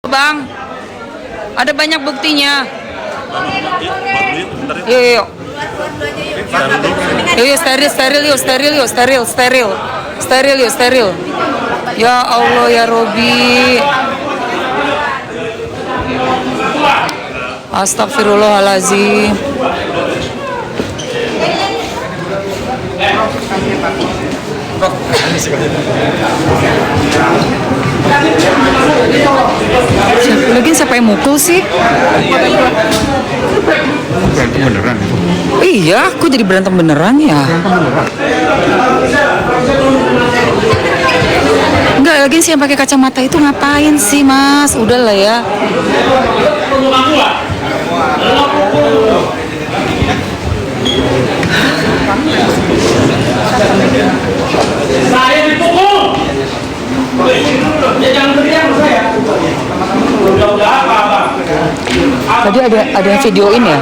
Bang, ada banyak buktinya. Yuk. Yuk, steril. Ya Allah ya Robi. Astagfirullahaladzim. Siapa yang mukul sih? Berantem beneran itu? Iya, aku jadi berantem beneran ya. Enggak, lagi sih yang pakai kacamata itu ngapain sih, Mas? Udahlah ya. Saya dipukul. Ya jangan teriak saya. Udah apa? Tadi ada yang videoin ya?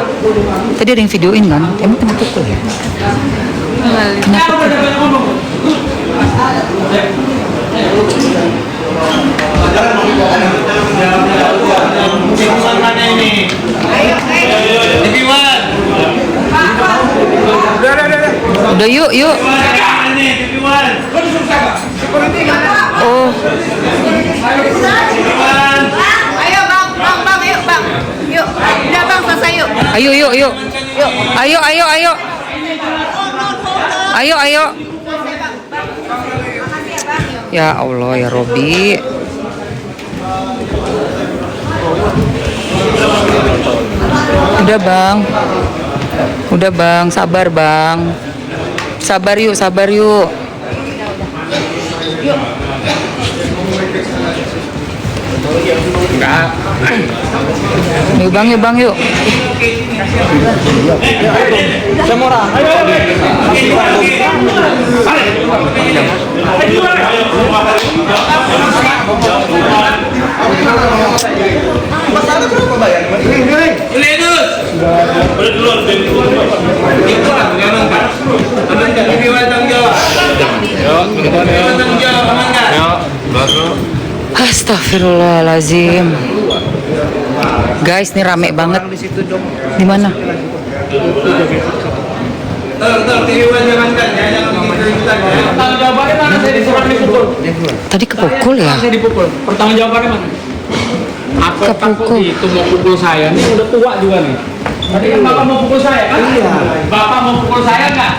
Tadi ada yang videoin kan? Emang kena pukul ya? Kena pukul. Udah yuk. Oh. Ayo bang, yuk bang. Yuk, udah bang selesai yuk. Yuk. Ayo. Ya Allah ya Robi. Udah bang, sabar bang. Sabar yuk. Enggak. Yuk bang. Semua Astagfirullahaladzim. Guys, ini rame banget. Di mana? Tadi kepukul ya? Saya dipukul. Pertanggungjawabannya mana? Aku Kepukul. itu mau pukul saya. Ini udah tua juga nih. Tadi kan Bapak mau pukul saya kan? Iya. Bapak mau pukul saya nggak?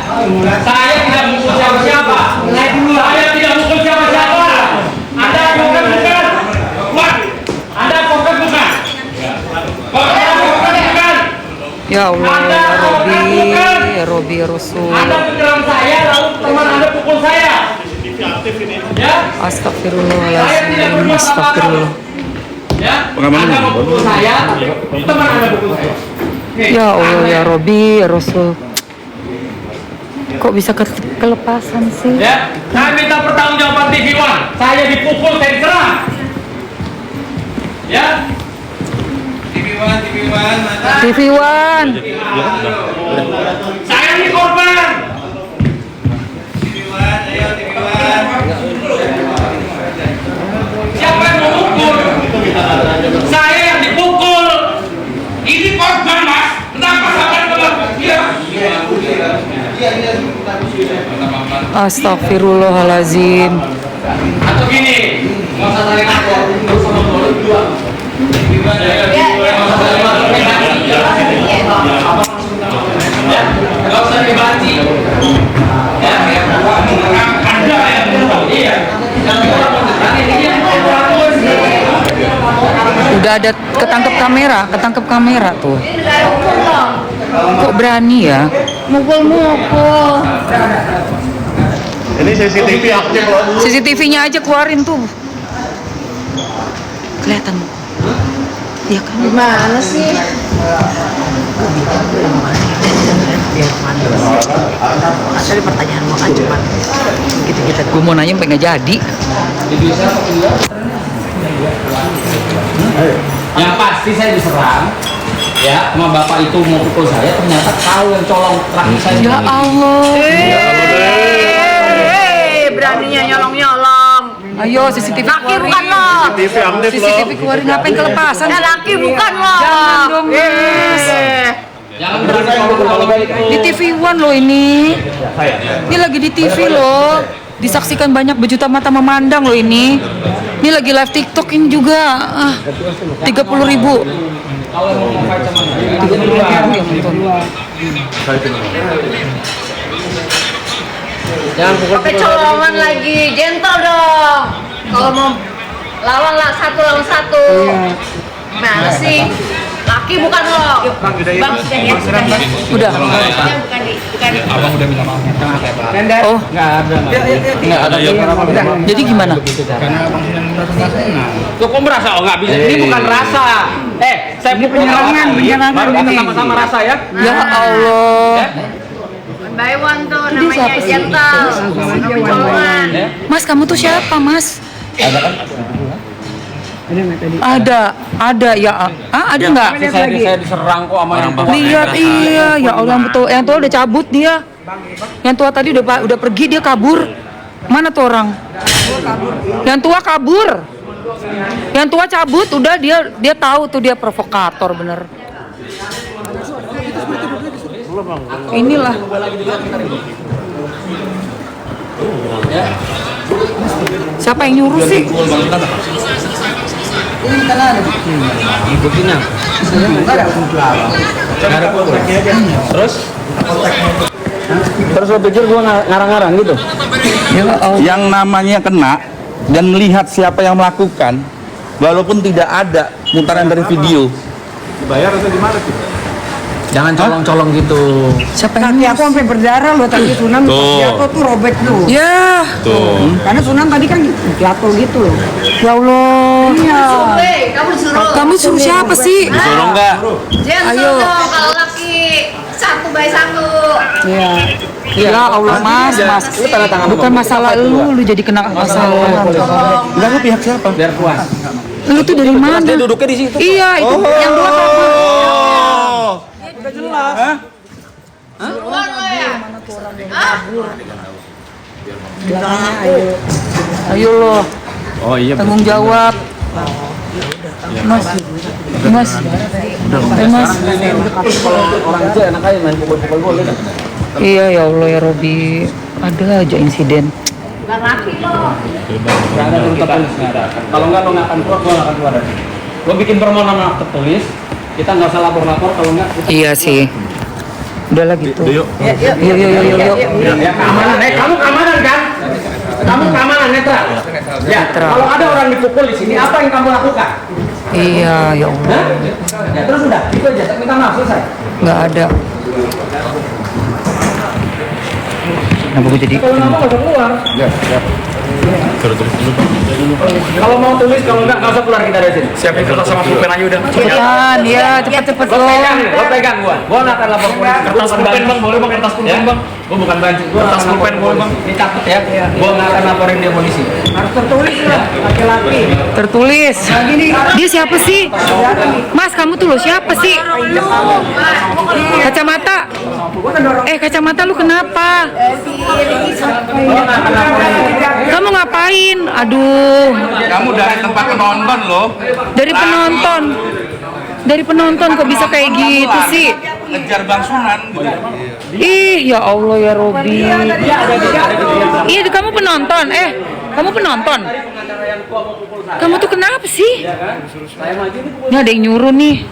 Saya tidak mukul siapa-siapa. Saya tidak mukul siapa-siapa. Anda advokat bukan? Wah, Anda advokat bukan? Bukan. Ya Allah ya Robi ya Rasul. Anda menyerang saya lalu teman Anda pukul saya. Ya? Astagfirullahaladzim. Astagfirullah. Ya? Anda mau pukul saya, teman Anda pukul saya. Ya Allah ya Robi ya Rasul. Kok bisa kelepasan sih? Ya, saya minta pertanggungjawaban TV One. Saya dipukul, saya diserang. Ya. TV One. Saya ini korban. TV One. Siapa yang mau pukul? Saya yang dipukul. Ini korban, Mas. Kenapa sampai Astagfirullahaladzim. atau gini, nggak usah tarik aku, nggak usah ngomong dua. Nggak usah dibanci. Ya, Anda yang iya. Udah ada ketangkep kamera tuh. Kok berani ya? Mukul. Ini CCTV aktif loh. CCTV-nya aja keluarin tuh. Kelihatan. Ya kan? Gimana sih? Tadi pertanyaan mau kan cuma gitu-gitu. Gue mau nanya sampai nggak jadi. Yang pasti saya diserang. Ya, sama bapak itu mau pukul saya, ternyata kau yang colong terakhir saya. Ya Allah. Beraninya nyolong. Ayo CCTV Laki keluarin. bukan lo. TV aktif loh. CCTV keluarin, ngapain kelepasan? Ya laki bukan lo. Jangan dong, Mas. Jangan berani kalau begitu. Di TV One loh ini. Ini lagi di TV loh. Disaksikan banyak berjuta mata memandang loh ini. Ini lagi live TikTok ini juga. 30.000. Kalau mau fight sama dia, 30.000 yang nonton. jangan pukul. Pakai colongan lagi, gentle dong. Kalau mau lawan lah 1 lawan 1. Mana sih? Laki bukan lo. Bang, sudah ya. Udah. Bukan di. Abang udah minta maaf. Oh, Enggak ada ya. jadi gimana? Tuh kok merasa nggak bisa? Ini bukan rasa. Saya pukul penyerangan baru kita ini. sama-sama rasa ya. Ya Allah. By one tuh Dia namanya siapa sih? gentle. Pakai colongan. Mas, kamu tuh siapa, Mas? Ada ya. Ada nggak? Saya diserang kok sama yang tua. Lihat, iya, ya Allah, yang tua udah cabut dia. Yang tua tadi udah pergi, dia kabur. Mana tuh orang? Yang tua kabur. Yang tua cabut, udah dia tahu tuh dia provokator bener. Inilah. Siapa yang nyuruh sih? Terus lo pikir gua ngarang-ngarang gitu? Ya Allah. Yang namanya kena dan melihat siapa yang melakukan, walaupun tidak ada mutaran dari video. Dibayar atau gimana sih? Jangan colong-colong gitu. Siapa yang Kaki aku sampai berdarah loh tadi Sunan jatuh tuh robek tuh. Ya, Karena Sunan tadi kan jatuh gitu loh. ya Allah. Iya. Kamu disuruh. Kamu suruh siapa sih? Disuruh enggak? Gentle Ayo. dong kalau laki 1 by 1. Iya. Ya Allah, Mas. Bukan masalah lu jadi kena masalah. Enggak, lu pihak siapa? Biar puas. Lu tuh dari mana? Dia duduknya di situ. Iya, itu yang dua kabur. Suruhan lo ya. Ayo lo, Oh iya. tanggung jawab. Mas, Mas, Mas. Orang itu enak aja main pukul-pukul bola. Iya ya Allah ya Robi, ada aja insiden. Bukan laki lo. Nggak ada tuh tertulis, nggak ada. Kalau nggak lo nggak akan keluar, gua nggak akan keluar dari sini. Lo bikin permohonan tertulis, kita nggak usah lapor-lapor. Kalau nggak, kita Iya sih. Udahlah gitu. Yuk. Yuk. ya keamanan. Kamu keamanan kan? Kamu keamanan netral. Ya. Netral. Kalau ada orang dipukul di sini, apa yang kamu lakukan? Iya ya Allah, Hah? Ya terus udah, itu aja. Minta maaf selesai. nggak ada. Kenapa gue jadi? Kalau nggak mau nggak usah keluar. Kalau mau tulis, kalau nggak usah keluar kita dari sini. Siapin kertas sama pulpen aja udah. Cepetan, ya cepet-cepet Lo lo. pegang gua. Gua nggak akan lapor polisi. Kertas pulpen bang, boleh bang kertas pulpen bang. Gua bukan bantu. Gua Kertas nggak akan pulpen lapor boleh, polisi. Dicatat ya. Gua nggak akan laporin dia polisi. Harus tertulis lah laki-laki. Tertulis. Dia siapa sih? Mas, kamu tuh lo siapa sih? Kacamata. Kacamata lu kenapa? Gua nggak akan laporin. Kamu ngapain? Aduh, Kamu dari tempat penonton loh. dari penonton. Dari penonton kok bisa kayak gitu sih? Ngejar Bang Sunan. Ih, ya Allah ya Robi. Iya, kamu penonton. Kamu penonton. Kamu tuh kenapa sih? Ini ada yang nyuruh nih.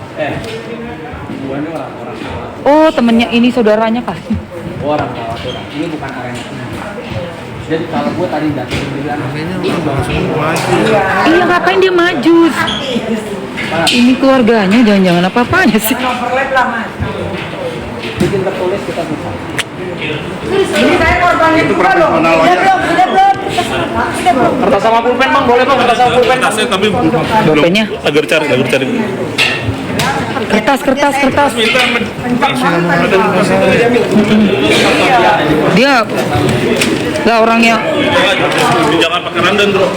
Oh, temennya ini saudaranya kah? Orang. Ini bukan arena. Jadi kalau gue tadi datang bilang Iya, ngapain dia maju? Ini keluarganya jangan-jangan apa-apanya sih? bikin tertulis kita bisa. Ini saya korbannya juga loh. Kertas sama pulpen bang, boleh bang kertas sama pulpen. Kertasnya tapi Pulpennya? agar cari. Kertas. Dia lah orangnya. Jangan pakai randan bro.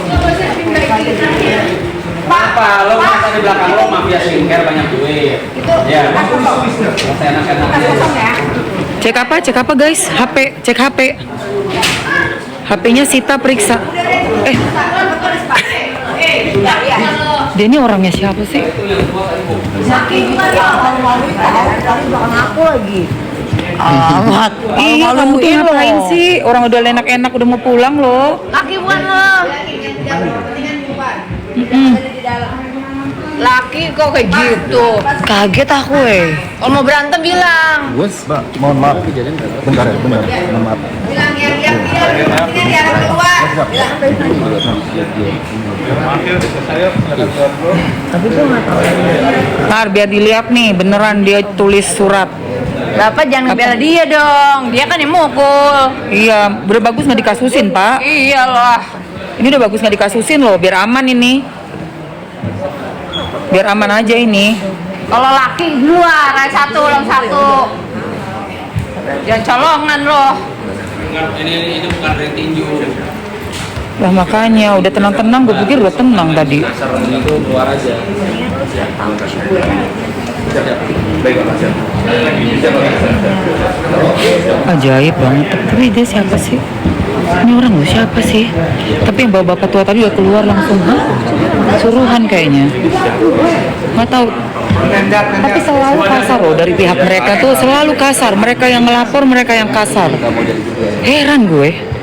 Apa? Lo masa di belakang lo mafia skincare banyak duit. Ya. Saya enak-enak. Cek apa guys? HP, cek HP. HP-nya Sita periksa. Dia ini orangnya siapa sih? Laki bukan dong. Malu-malu tadi belakang aku lagi. Iya, kamu tuh ngapain sih? Orang udah enak-enak udah mau pulang loh. Laki bukan lo. Laki kok kayak gitu. Kaget aku Kalau mau berantem bilang. Mohon maaf. Bentar ya, bentar. Mohon maaf. Bilang yang ini anak keluar. Ntar biar dilihat nih, beneran dia tulis surat. Bapak jangan ngebela dia dong. Dia kan yang mukul. Iya, udah bagus nggak dikasusin, Pak? Iyalah. Ini udah bagus nggak dikasusin loh, biar aman ini. Biar aman aja ini. Kalau laki di luar, satu lawan satu. Jangan colongan loh. Ini bukan ring tinju. Lah makanya udah tenang-tenang, gue pikir udah tenang tadi. Itu keluar aja. Ajaib banget. Tapi dia siapa sih? Ini orang lu siapa sih? Tapi yang bawa bapak tua tadi udah keluar langsung. Hah? Suruhan kayaknya. Nggak tahu. Tapi selalu kasar loh dari pihak mereka tuh, selalu kasar. Mereka yang melapor, mereka yang kasar. Heran gue.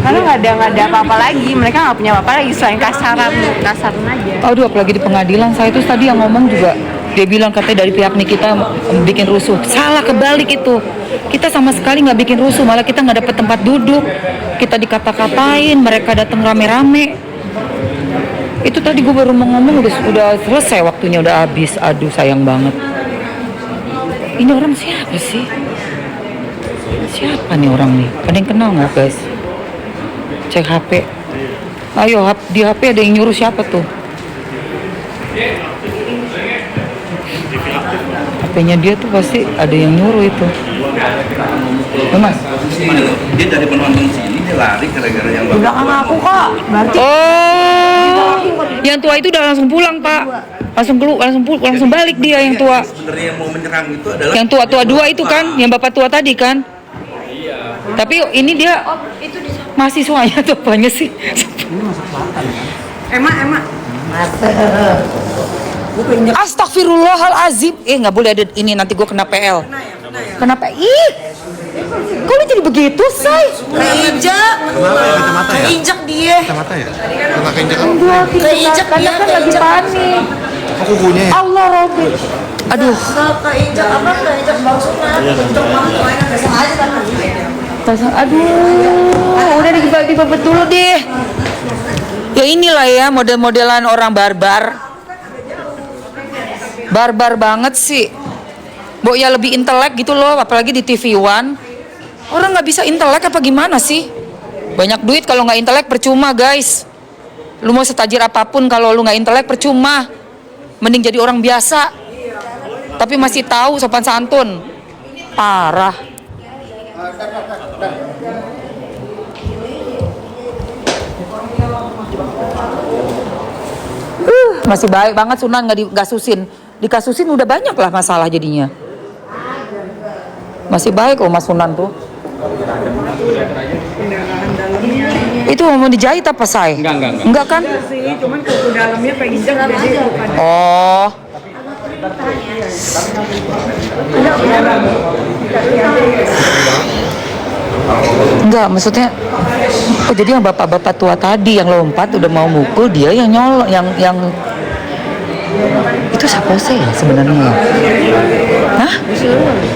Karena nggak ada apa-apa lagi. Mereka nggak punya apa-apa lagi selain kasaran aja. Aduh, apalagi di pengadilan. Saya itu tadi yang ngomong juga, dia bilang katanya dari pihak kita bikin rusuh. Salah, kebalik itu. Kita sama sekali nggak bikin rusuh, malah kita nggak dapet tempat duduk. Kita dikata-katain, mereka datang rame-rame. Itu tadi gue baru mau ngomong udah selesai, waktunya udah habis. Aduh, sayang banget. Ini orang siapa sih? Siapa nih orang nih? Ada yang kenal nggak, guys? Cek HP. Ayo, di HP ada yang nyuruh siapa tuh? HP-nya dia tuh pasti ada yang nyuruh itu. Mas, Dia dari penonton sini dia lari gara-gara yang Di belakang aku kok. Berarti oh, yang tua itu udah langsung pulang, Pak. Langsung balik dia yang tua. sebenarnya yang mau menyerang itu adalah Yang tua dua itu kan, yang bapak tua tadi kan. Tapi ini dia mahasiswanya tuh apanya sih? Emak. Astagfirullahalazim. Nggak boleh ada ini, nanti gue kena PL. Kenapa? Ih, kok lu jadi begitu, say? Keinjak. Keinjak dia. Keinjak Karena kan lagi panik. Allah Robbi. Aduh. Keinjak apa? Keinjak maksudnya. Keinjak Aduh, udah dibabet dulu deh. Ya inilah ya model-modelan orang barbar. Barbar banget sih. Mbok ya lebih intelek gitu loh, apalagi di TV One. Orang nggak bisa intelek apa gimana sih? Banyak duit kalau nggak intelek percuma, guys. Lu mau setajir apapun kalau lu nggak intelek percuma. Mending jadi orang biasa. Tapi masih tahu sopan santun. Parah. Masih baik banget Sunan nggak dikasusin. Dikasusin udah banyak lah masalah jadinya. Masih baik loh Mas Sunan tuh. Itu mau dijahit apa, Say? Enggak. Enggak kan? sih, cuman ke dalamnya keinjak jadi bukan. Oh. Enggak, maksudnya oh jadi yang bapak-bapak tua tadi yang lompat udah mau mukul, dia yang nyolong, yang itu siapa sih ya sebenarnya? Hah?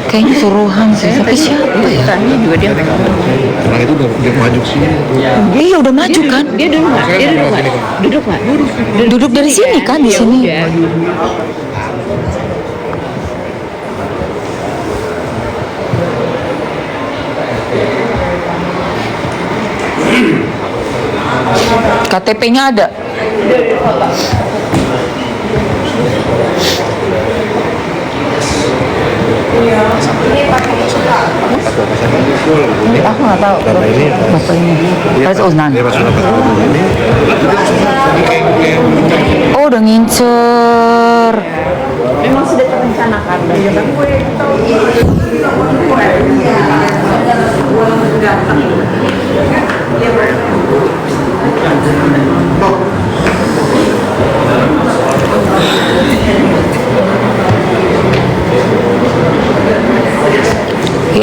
Kayaknya suruhan sih, tapi siapa ya? Tanya juga dia Orang itu udah maju sini. Iya udah maju kan? Dia duduk nggak? Duduk nggak? Duduk dari sini kan, di sini. KTP-nya ada. Aku nggak tahu. Bapak ini. Mas Uznan. Oh udah ngincer. Memang sudah terencanakan.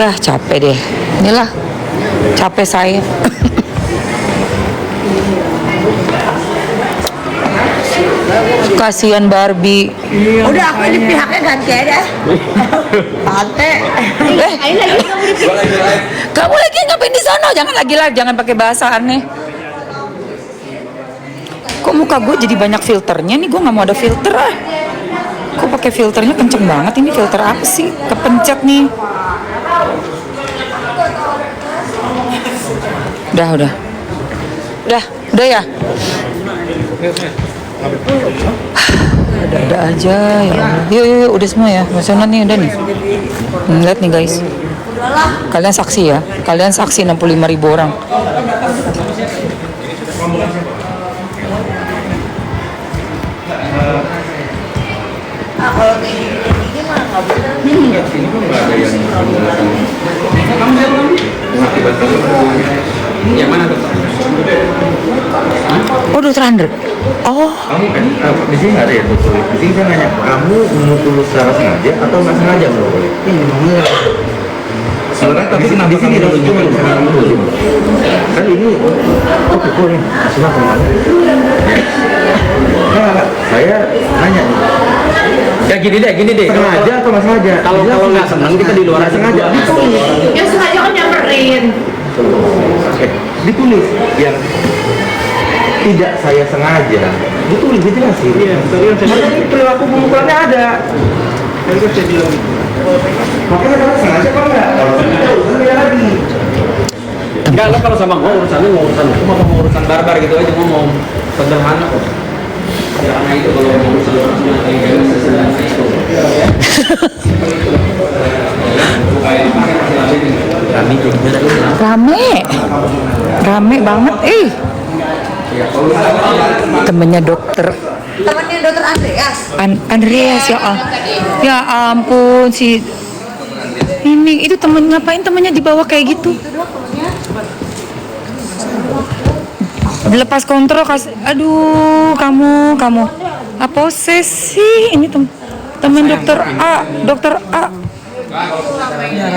Ya capek deh. Inilah capek saya. Kasihan Barbie. Udah aku di pihaknya ganti aja. Tante. Kamu lagi ngapain di sana? Jangan lagi lah, jangan pakai bahasa aneh. Kok muka gue jadi banyak filternya nih? Gue nggak mau ada filter ah. Kok pakai filternya kenceng banget? Ini filter apa sih? Kepencet nih. Udah ya. Ada aja ya. Yuk, udah semua ya. Maksudnya nih udah nih. Lihat nih guys. Kalian saksi ya. Kalian saksi 65.000 orang. Kalau kayak gini mah nggak Yang mana dokter? Oh, Dokter Andre. Oh, Kamu kan di sini nggak ada ya dokter? Di sini saya nanya, kamu memukul secara sengaja atau nggak sengaja memukul? Sebenarnya di sini ada cuma kan ini pukul nih, masih kemana? Nah, saya nanya nih. Ya gini deh. Sengaja atau nggak sengaja? Kalau nggak senang kita di luar sengaja. yang sengaja kan nyamperin. Oke, ditulis yang tidak saya sengaja. Ditulis dijelasin. Iya, makanya perilaku pemukulannya ada. Makanya kalau sengaja apa enggak? Kalau sengaja urusan beda lagi. Enggak, lo kalau sama gue urusannya mau urusan barbar gitu aja, ngomong sederhana kok. Sederhana itu kalau mau urusan itu. rame banget. Temennya dokter. Temannya dokter Andreas. Andreas ya ampun si ini itu temen ngapain temennya dibawa kayak gitu? Dilepas kontrol aduh kamu posesi ini temen dokter A Ya,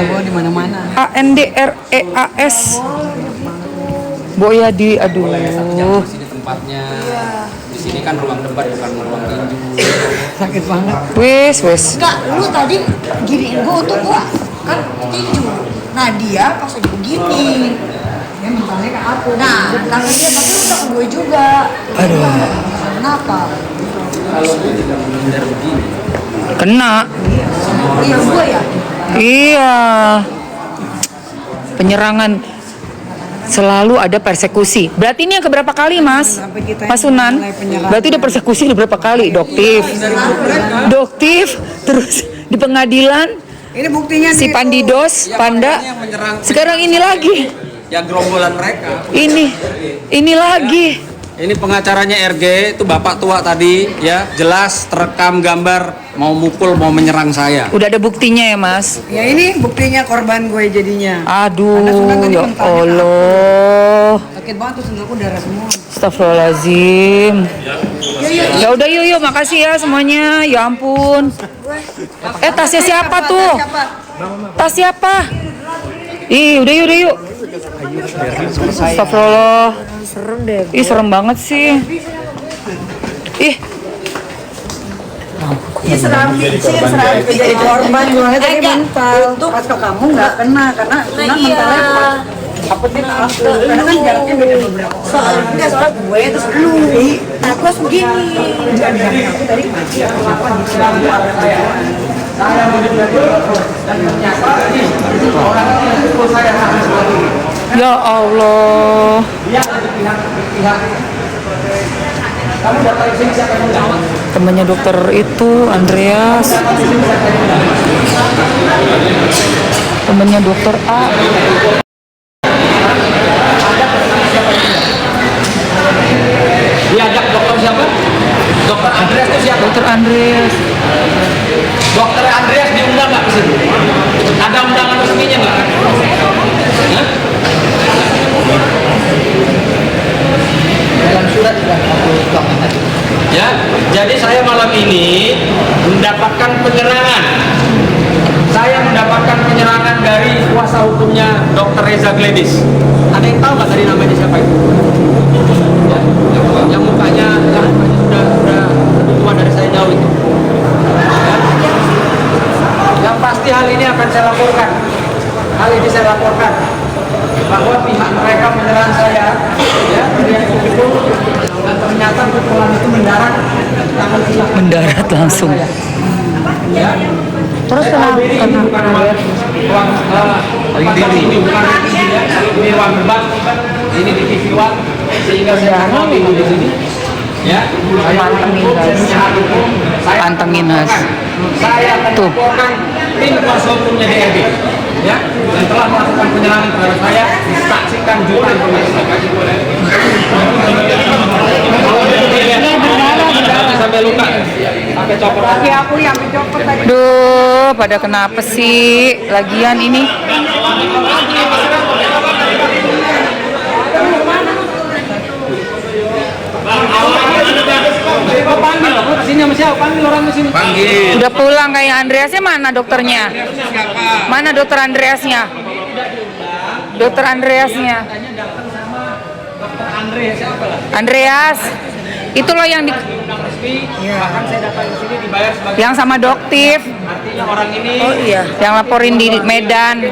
gua di mana-mana. ANDREAS Boyadi aduh Di tempatnya. Di sini kan ruang debat bukan ruang tinju. Sakit banget. wes Enggak, lu tadi giniin gua untuk gua kan tinju. Nah dia pas lagi begini. Dia mentalnya ke aku. Nah, tangan dia tapi udah ke gue juga. Aduh. Kenapa? Kalau gue tidak menghindar begini. kena Iya gue ya. iya penyerangan selalu ada persekusi. Berarti ini yang keberapa kali, Mas? Mas Sunan? Berarti udah persekusi udah berapa kali? Doktif, terus di pengadilan. Ini buktinya Si nih. Pandidos, Panda. Sekarang ini lagi. Ya gerombolan mereka. Ini lagi. Ini pengacaranya RG itu bapak tua tadi ya, jelas terekam gambar mau mukul mau menyerang saya. Udah ada buktinya ya, Mas? Ya ini buktinya korban gue jadinya. Aduh, Karena Sunan tadi ya mentalnya Allah. Sakit banget tuh sendalku darah semua. Astagfirullahaladzim. Ya udah yuk, makasih ya semuanya. Ya ampun. Tasnya siapa tuh? Tas siapa? Udah yuk. Astagfirullah. Serem deh. Serem banget sih. Seram jadi korban gue tadi mental. Pas ke kamu nggak kena karena Sunan mentalnya apa dia aku karena kan jaraknya beda beberapa orang. Enggak soal gue terus lu. Nah, gue harus begini. Aku tadi kenapa Ya Allah. Temannya dokter itu Andreas. Temannya dokter A. Diajak dokter siapa? Dokter Andreas itu siapa? Dokter Andreas. Dokter Andreas diundang nggak ke sini? Ada undangan resminya nggak? Hah? Dalam surat ya, jadi saya malam ini mendapatkan penyerangan. Saya mendapatkan penyerangan dari kuasa hukumnya Dr. Reza Gledis. Ada yang tahu nggak tadi namanya siapa itu? Ya, yang mukanya sudah lebih tua dari saya jauh itu. Ya. Yang pasti hal ini akan saya laporkan. Hal ini saya laporkan bahwa pihak mereka menyerang saya, ya, itu, dan ternyata pukulan itu mendarat di tangan pihak Mendarat langsung. ya. Terus kenapa? Bukan ruang ini bukan ini ruang debat, ini di TV One, sehingga saya mau di sini. Ya, Pantengin, Mas. Saya akan Tuh. laporkan tim kuasa hukumnya DRG, ya, yang telah melakukan penyerangan terhadap saya, disaksikan jutaan pemirsa. Sampai luka, sampai copot kaki aku yang dicopot tadi. Duh, pada kenapa sih? Lagian ini. Panggil, sini sama siapa? Panggil orang ke sini. Udah pulang kayak Andreasnya, mana dokternya? Mana dokter Andreasnya? Dokter Andreasnya. Andreas. Itu loh yang di Bahkan saya datang ke sini dibayar sebagai yang sama Doktif. artinya orang ini. Oh iya, yang laporin di Medan.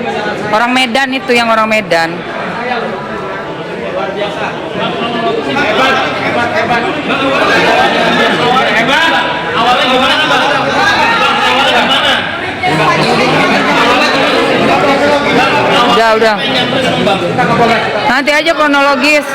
Orang Medan itu yang orang Medan. Luar biasa. Hebat, hebat, hebat. Hebat. Awalnya gimana, Bang? Awalnya gimana? Udah. Nanti aja kronologis.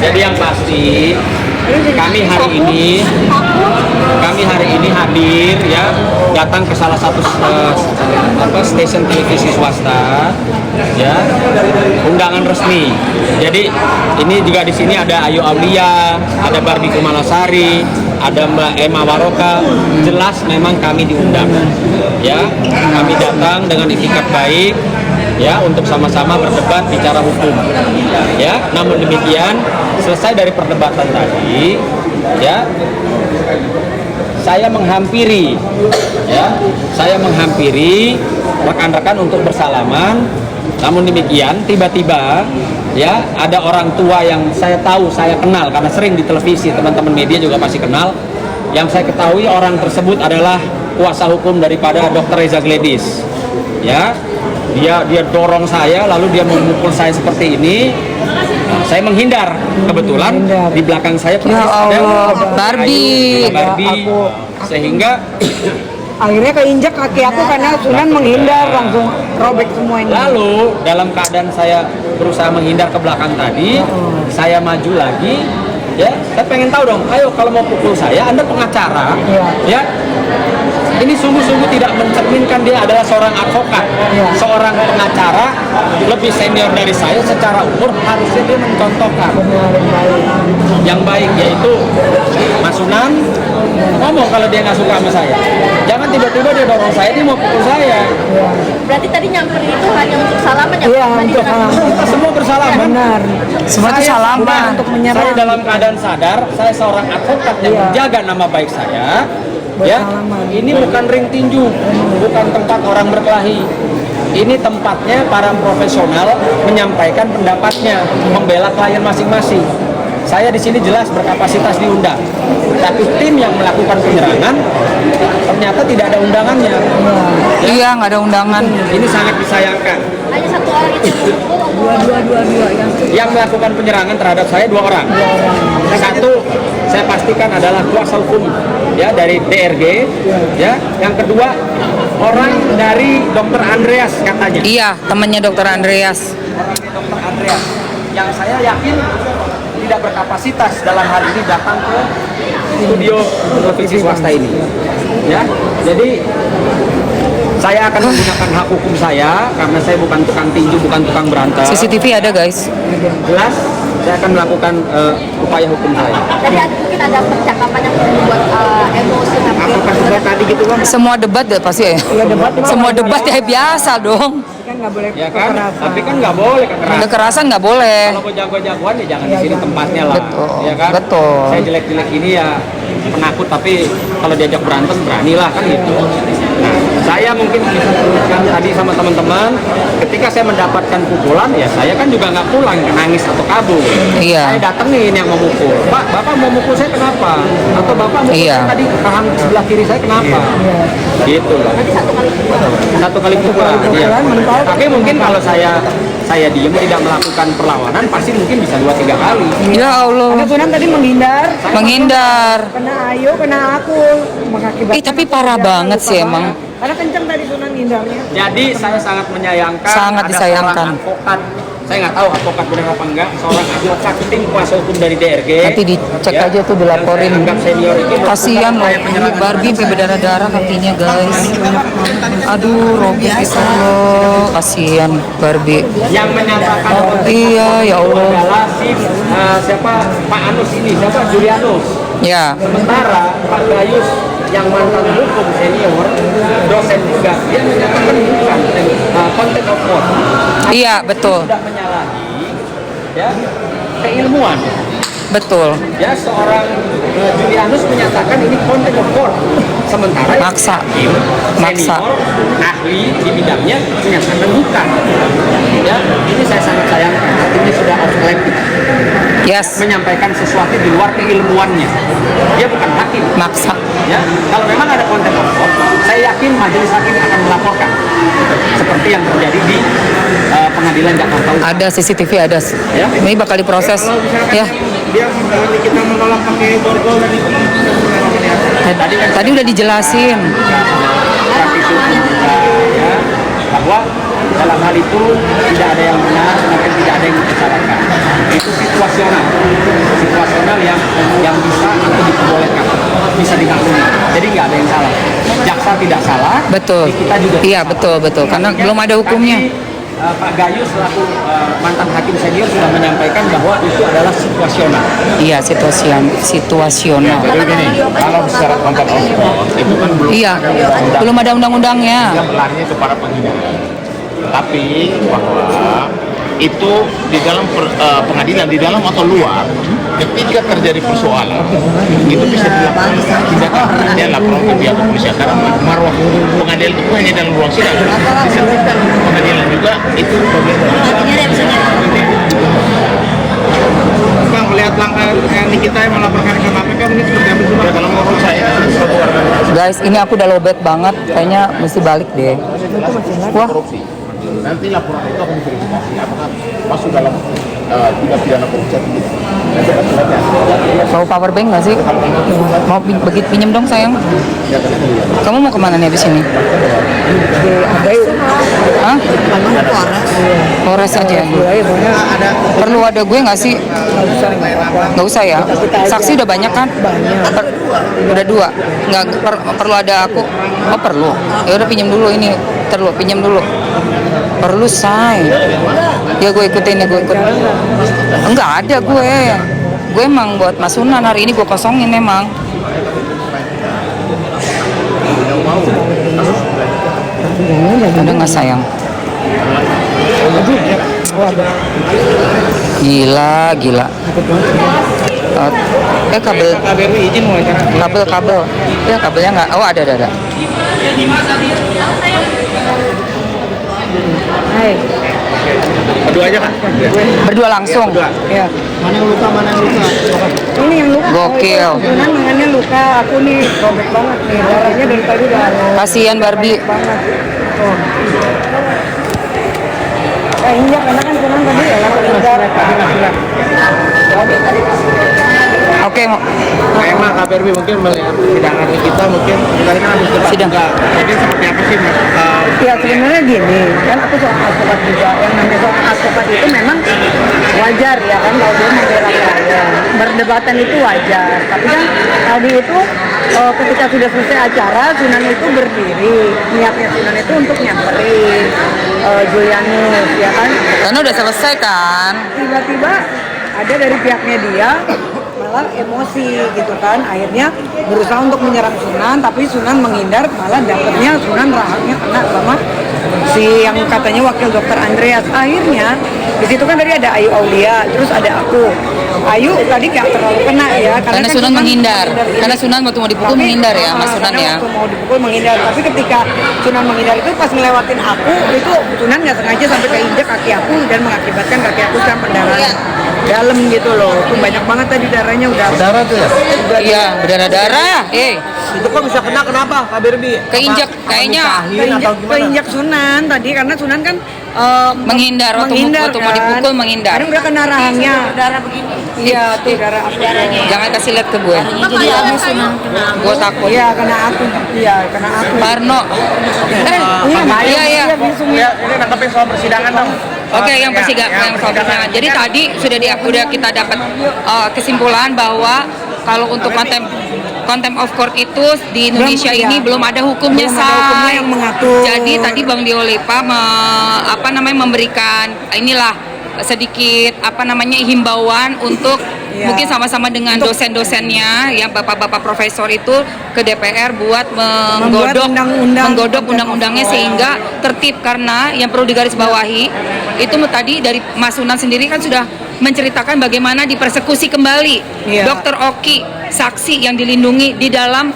Jadi yang pasti kami hari ini hadir, ya, datang ke salah satu stasiun televisi swasta, ya, undangan resmi. Jadi ini juga di sini ada Ayu Aulia, ada Barbie Kumalasari, ada Mbak Emma Waroka. Jelas memang kami diundang, ya, kami datang dengan itikat baik, ya, untuk sama-sama berdebat bicara hukum, ya. Namun demikian, selesai dari perdebatan tadi, ya, saya menghampiri rekan-rekan untuk bersalaman. Namun demikian, tiba-tiba, ya, ada orang tua yang saya tahu, saya kenal karena sering di televisi, teman-teman media juga masih kenal. Yang saya ketahui orang tersebut adalah kuasa hukum daripada Dr. Reza Gledis, ya. Dia dorong saya, lalu dia memukul saya seperti ini. Nah, saya menghindar. Kebetulan di belakang saya persis ada Barbie. Sehingga Akhirnya keinjak kaki aku karena Sunan menghindar, langsung robek semua ini. lalu dalam keadaan saya berusaha menghindar ke belakang tadi, saya maju lagi, ya. Saya pengen tahu dong, ayo kalau mau pukul saya, Anda pengacara, ya. Ini sungguh-sungguh tidak mencerminkan dia adalah seorang advokat, seorang pengacara lebih senior dari saya secara umur, harusnya dia mencontohkan yang baik, yaitu Mas Sunan ngomong kalau dia nggak suka sama saya. Jangan tiba-tiba dia dorong saya, dia mau pukul saya. Berarti tadi nyamperin itu hanya untuk salaman ya? Iya, Tadi untuk bilang- Kita semua bersalaman. benar. Semua itu salaman. Untuk menyerang. Saya dalam keadaan sadar, saya seorang advokat yang menjaga nama baik saya. Ya, ini bukan ring tinju, bukan tempat orang berkelahi. Ini tempatnya para profesional menyampaikan pendapatnya, membela klien masing-masing. Saya di sini jelas berkapasitas diundang, tapi tim yang melakukan penyerangan ternyata tidak ada undangannya. Iya, nggak ada undangan. Ini sangat disayangkan. Hanya satu orang itu yang memukul. Dua Yang melakukan penyerangan terhadap saya 2 orang. Satu, saya pastikan adalah kuasa hukum, ya, dari DRG, ya. Yang kedua, orang dari Dr. Andreas katanya. Iya, temannya dokter Andreas. Dr. Andreas, yang saya yakin tidak berkapasitas dalam hal ini datang ke studio televisi swasta ini, ya. Jadi Saya akan menggunakan hak hukum saya karena saya bukan tukang tinju, bukan tukang berantem. CCTV ada guys. Jelas, saya akan melakukan upaya hukum saya. Jadi mungkin ada percakapan yang membuat emosi Tadi gitu bang, Semua debat deh pasti ya. Semua debat ya biasa dong. kan nggak boleh Ya kan? kekerasan. Tapi kan nggak boleh kekerasan. Kekerasan nggak boleh. Kalau mau jago-jagoan ya jangan di sini tempatnya lah. Betul, Ya kan? betul. Saya jelek-jelek ini ya penakut, tapi kalau diajak berantem beranilah kan gitu. Nah, saya mungkin bisa teruskan tadi sama teman-teman, ketika saya mendapatkan pukulan ya saya kan juga nggak pulang nangis atau kabur. Iya. Saya datengin yang mau mukul. Pak, Bapak mau mukul saya kenapa? Atau Bapak mukul Iya. saya tadi rahang sebelah kiri saya kenapa? Gitu loh. Satu kali pukulan. Iya. Tapi mungkin kalau saya diem tidak melakukan perlawanan pasti mungkin bisa 2-3 kali. Ya Allah. Karena Sunan tadi Menghindar. kena Ayu, kena aku, mengakibatkan. Tapi parah aku banget luka sih banget. emang. Karena kencang tadi Sunan ngindarnya. Jadi saya sangat menyayangkan Sangat ada disayangkan. seorang advokat, saya nggak tahu advokat benar apa enggak, seorang advokat tim kuasa hukum dari DRG. Nanti dicek aja tuh, dilaporin. yang saya anggap senior itu Kasihan loh, upaya penyerangan Barbie sampai berdarah-darah kakinya guys. Aduh, robek itu loh. Kasihan Barbie. yang menyatakan Iya, ya Allah. adalah si siapa Pak Anus ini, siapa Julianus. Ya, Sementara Pak Gayus yang mantan hukum senior, dosen juga, dia menyatakan bukan content of court. iya betul, Tidak menyalahi ya keilmuan. betul. Ya seorang Julianus menyatakan ini content of court. Sementara yang Maksa. hakim, Maksa. senior, ahli di bidangnya menyatakan bukan. Ya, ini saya sangat sayangkan. Artinya sudah off limit. Yes, Menyampaikan sesuatu di luar keilmuannya. Dia bukan hakim. maksa. Ya, kalau memang ada content of court, saya yakin majelis hakim akan melaporkan seperti yang terjadi di pengadilan Jakarta Utara. Ada CCTV ada. Ya. Ini bakal diproses. Ya. Dia kita menolak pakai borgol dan itu. Tadi udah dijelasin. Praktis hukum juga, ya, bahwa dalam hal itu tidak ada yang benar maupun tidak ada yang disalahkan. Itu situasional yang bisa atau diperbolehkan, bisa dimaklumi. Jadi nggak ada yang salah. Jaksa tidak salah. Betul. Kita juga Iya, tidak betul, salah. betul. Karena Makanya belum ada hukumnya. tadi, Pak Gayus selaku mantan hakim senior sudah menyampaikan bahwa itu adalah situasional. Iya, situasional. Jadi gini, kalau secara content of court itu kan belum Iya, belum ada undang-undangnya. dia melarinya ke para penyidik. Tapi bahwa itu di dalam pengadilan di dalam atau luar, ketika terjadi persoalan itu bisa dilakukan tindakan dia laporan ke pihak kepolisian karena marwah pengadilan itu hanya dalam ruang sidang. Di setiap pengadilan juga itu Bang, melihat langkah ini kita yang melaporkan ke KPK ini seperti apa sih? Ya, kalau menurut saya suatu organisasi Guys, ini aku udah lowbat banget. Kayaknya mesti balik deh. Wah, korupsi. Nanti laporan itu akan diverifikasi apakah masuk dalam tindak pidana korupsi atau tidak. Nanti akan terlihat. mau power bank nggak sih? Mau begitu pinjem dong sayang. Kamu mau kemana nih abis ini? Hah? Polres aja. Perlu ada gue nggak sih? Nggak usah ya. Saksi udah banyak kan? Udah 2. Nggak perlu ada aku. Oh perlu. Ya udah pinjam dulu ini. Terus pinjam dulu. Perlu say. Ya gue ikutin ya gue ikut. Enggak ada gue. Gue emang buat Mas Sunan hari ini gue kosongin emang. Ada nggak sayang? Gila, gila. Kabel. Ya kabelnya nggak. Oh ada. Hai. Berdua aja kan? Berdua langsung. Ya. Mana yang luka, mana yang luka? Ini yang luka. Gokil. Sunan tangannya luka, aku nih robek banget nih. Darahnya dari tadi udah Kasihan Barbie. banget. Tuh. Injak karena kan Sunan tadi ya langsung injak. Oke, Emang KPRB mungkin melihat hidangan kita mungkin tadi kan habis debat Sidang. juga. Jadi seperti apa sih Ya sebenarnya gini, kan aku seorang advokat juga. Yang namanya seorang advokat itu memang wajar ya kan kalau dia membela klien. perdebatan itu wajar. Tapi kan tadi itu ketika sudah selesai acara, Sunan itu berdiri. Niatnya Sunan itu untuk nyamperin Julianus, ya kan? Karena udah selesai kan. Tiba-tiba ada dari pihaknya dia malah emosi gitu kan, akhirnya berusaha untuk menyerang Sunan, tapi Sunan menghindar, malah dapetnya Sunan rahangnya kena sama si yang katanya wakil dokter Andreas. Akhirnya di situ kan tadi ada Ayu Aulia, terus ada aku. Ayu tadi gak terlalu kena ya, Karena kan Sunan menghindar. ini. Karena Sunan waktu mau dipukul menghindar ya, Mas Sunan karena ya. waktu mau dipukul menghindar, tapi ketika Sunan menghindar itu pas ngelewatin aku, itu Sunan nggak sengaja sampai keinjek kaki aku dan mengakibatkan kaki aku sampai pendarahan dalam gitu loh. Itu banyak banget tadi darahnya udah. Darah tuh ya? Iya, berdarah-darah. Itu kok bisa kena kenapa, Kak Birbi? Keinjek kayaknya. Keinjak Sunan tadi karena Sunan kan Menghindar waktu mau dipukul menghindar. Karena udah kena rahangnya. Darah begini. Iya, tuh darah aku. Jangan kasih lihat ke gue. Gue takut. Iya, kena aku. Iya, kena aku. Parno. Iya. Ini nangkepin soal persidangan dong. Oke, yang soal persidangan. Jadi tadi sudah kita dapat kesimpulan bahwa kalau untuk contempt of court itu di Indonesia ini belum ada hukumnya, Belum ada hukumnya Say. yang mengatur. Jadi tadi Bang Diolepa memberikan inilah sedikit himbauan untuk mungkin sama-sama dengan dosen-dosennya ya bapak-bapak profesor itu ke DPR buat menggodok undang-undangnya sehingga tertib, karena yang perlu digarisbawahi itu tadi dari Mas Sunan sendiri kan sudah menceritakan bagaimana dipersekusi kembali Dr. Oki, saksi yang dilindungi di dalam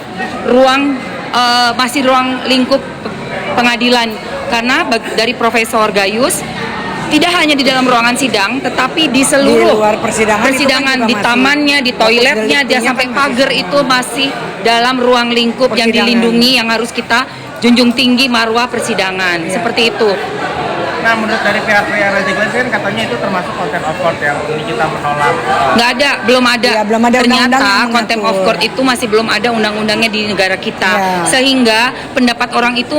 masih ruang lingkup pengadilan, karena dari Profesor Gayus tidak hanya di dalam ruangan sidang, tetapi di seluruh luar persidangan di tamannya, di toiletnya, dia sampai pagar itu masih dalam ruang lingkup yang dilindungi, yang harus kita junjung tinggi marwah persidangan. Seperti itu. Nah, menurut dari pihak legislasi kan katanya itu termasuk contempt of court yang ini kita menolak. Nggak ada, belum ada. Ya, belum ada undang-undang Ternyata yang contempt of mengatur. court itu masih belum ada undang-undangnya di negara kita. Ya. Sehingga pendapat orang itu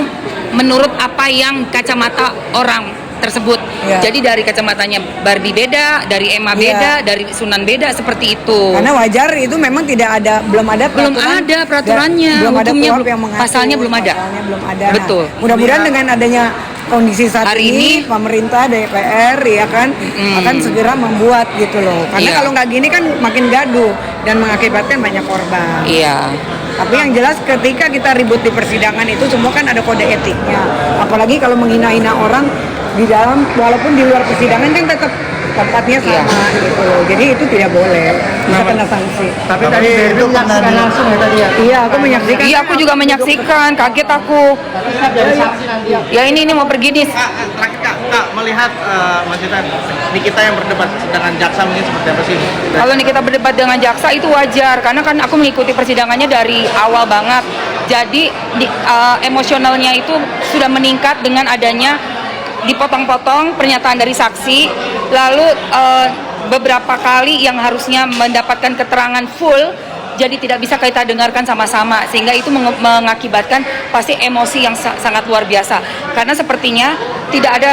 menurut apa yang kacamata orang tersebut. Ya. Jadi dari kacamatanya Barbie beda, dari Emma beda, dari Sunan beda, seperti itu. Karena wajar itu memang belum ada peraturannya, belum ada hukumnya kuhap yang mengatur, pasalnya belum ada. pasalnya belum ada. Betul. Nah, mudah-mudahan dengan adanya kondisi saat Hari ini, pemerintah DPR ya kan akan segera membuat gitu loh. Karena Iya. kalau nggak gini kan makin gaduh dan mengakibatkan banyak korban. Iya. Tapi yang jelas ketika kita ribut di persidangan itu semua kan ada kode etiknya. Apalagi kalau menghina-hina orang di dalam, walaupun di luar persidangan kan tetap tempatnya sama gitu loh. Jadi itu tidak boleh, bisa kena sanksi. Tapi tadi itu menyaksikan langsung ya tadi ya. Iya, aku menyaksikan. Iya, aku juga menyaksikan, kaget aku. Ya ini mau pergi nih. Terakhir Kak melihat maksudnya Nikita yang berdebat dengan jaksa mungkin seperti apa sih? Kalau nih kita berdebat dengan jaksa itu wajar, karena kan aku mengikuti persidangannya dari awal banget. Jadi emosionalnya itu sudah meningkat dengan adanya dipotong-potong pernyataan dari saksi, lalu beberapa kali yang harusnya mendapatkan keterangan full jadi tidak bisa kita dengarkan sama-sama, sehingga itu mengakibatkan pasti emosi yang sangat luar biasa, karena sepertinya tidak ada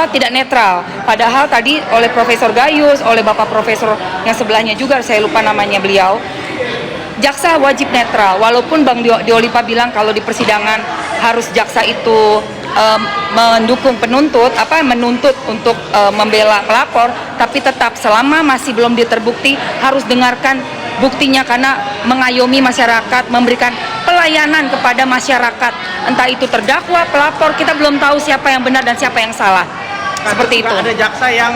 tidak netral. Padahal tadi oleh Profesor Gayus, oleh Bapak Profesor yang sebelahnya juga, saya lupa namanya beliau, jaksa wajib netral. Walaupun Bang Diolepa bilang kalau di persidangan harus jaksa itu mendukung menuntut untuk membela pelapor, tapi tetap selama masih belum diterbukti harus dengarkan buktinya, karena mengayomi masyarakat, memberikan pelayanan kepada masyarakat, entah itu terdakwa, pelapor, kita belum tahu siapa yang benar dan siapa yang salah. Seperti itu. Ada jaksa yang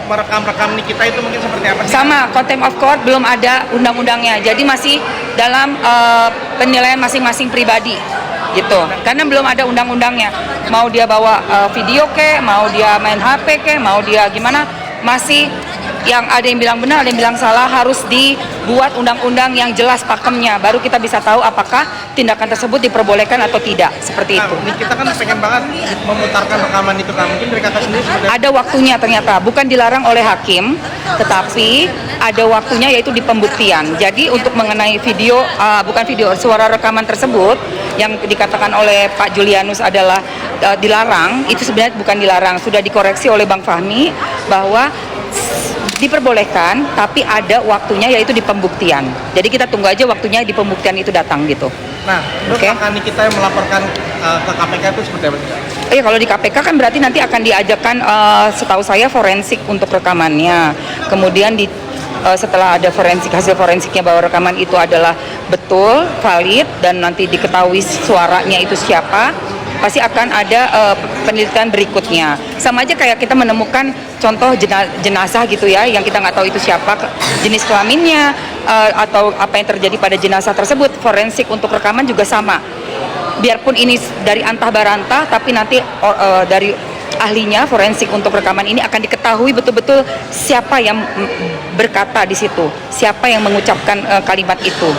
merekam Nikita itu mungkin seperti apa sih? Sama, contempt of court belum ada undang-undangnya, jadi masih dalam penilaian masing-masing pribadi gitu, karena belum ada undang-undangnya. Mau dia bawa video mau dia main HP mau dia gimana, masih yang ada yang bilang benar, ada yang bilang salah, harus dibuat undang-undang yang jelas pakemnya, baru kita bisa tahu apakah tindakan tersebut diperbolehkan atau tidak, seperti itu. Kita kan pengen banget memutarkan rekaman itu, kan mungkin dari kakak sendiri seperti ada waktunya, ternyata bukan dilarang oleh hakim, tetapi ada waktunya, yaitu di pembuktian. Jadi untuk mengenai suara rekaman tersebut yang dikatakan oleh Pak Julianus adalah dilarang, itu sebenarnya bukan dilarang, sudah dikoreksi oleh Bang Fahmi bahwa diperbolehkan, tapi ada waktunya yaitu di pembuktian. Jadi kita tunggu aja waktunya di pembuktian itu datang gitu. Nah, menurut Oke. Kak Ani kita yang melaporkan ke KPK itu seperti apa sih? Iya, kalau di KPK kan berarti nanti akan diajakkan setahu saya forensik untuk rekamannya. Kemudian setelah ada hasil forensiknya bahwa rekaman itu adalah betul, valid, dan nanti diketahui suaranya itu siapa, pasti akan ada penelitian berikutnya. Sama aja kayak kita menemukan contoh jenazah gitu ya, yang kita nggak tahu itu siapa, jenis kelaminnya, atau apa yang terjadi pada jenazah tersebut. Forensik untuk rekaman juga sama. Biarpun ini dari antah barantah, tapi nanti dari ahlinya forensik untuk rekaman ini akan diketahui betul-betul siapa yang berkata di situ, siapa yang mengucapkan kalimat itu.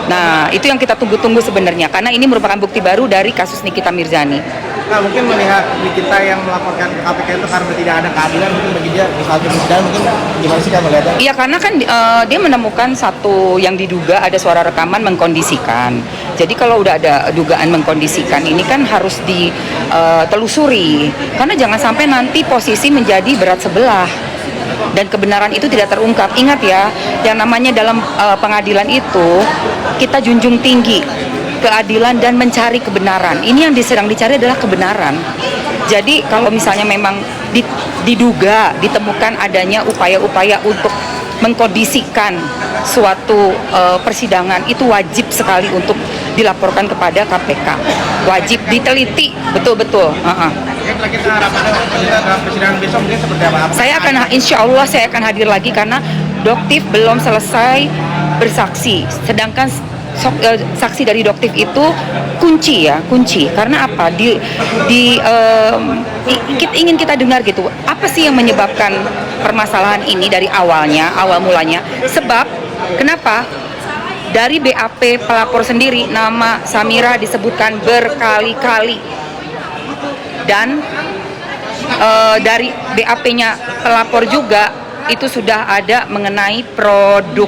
Nah, itu yang kita tunggu-tunggu sebenarnya, karena ini merupakan bukti baru dari kasus Nikita Mirzani. Nah, mungkin melihat Nikita yang melaporkan ke KPK itu karena tidak ada keadilan, mungkin bagi dia misalnya persidangan, mungkin gimana sih Kak melihatnya? Iya, karena kan dia menemukan satu yang diduga ada suara rekaman mengkondisikan. Jadi kalau udah ada dugaan mengkondisikan, ini kan harus ditelusuri. Karena jangan sampai nanti posisi menjadi berat sebelah dan kebenaran itu tidak terungkap. Ingat ya, yang namanya dalam pengadilan itu kita junjung tinggi keadilan dan mencari kebenaran. Ini yang sedang dicari adalah kebenaran. Jadi kalau misalnya memang diduga ditemukan adanya upaya-upaya untuk mengkondisikan suatu persidangan, itu wajib sekali untuk dilaporkan kepada KPK. Wajib diteliti betul-betul. Mungkin kita harapannya dalam persidangan besok mungkin seperti apa? Insya Allah saya akan hadir lagi karena Doktif belum selesai bersaksi. Sedangkan saksi dari Doktif itu kunci. Karena apa? Ingin kita dengar gitu. Apa sih yang menyebabkan permasalahan ini dari awal mulanya? Sebab kenapa? Dari BAP pelapor sendiri nama Samira disebutkan berkali-kali. Dan dari BAP-nya pelapor juga itu sudah ada mengenai produk.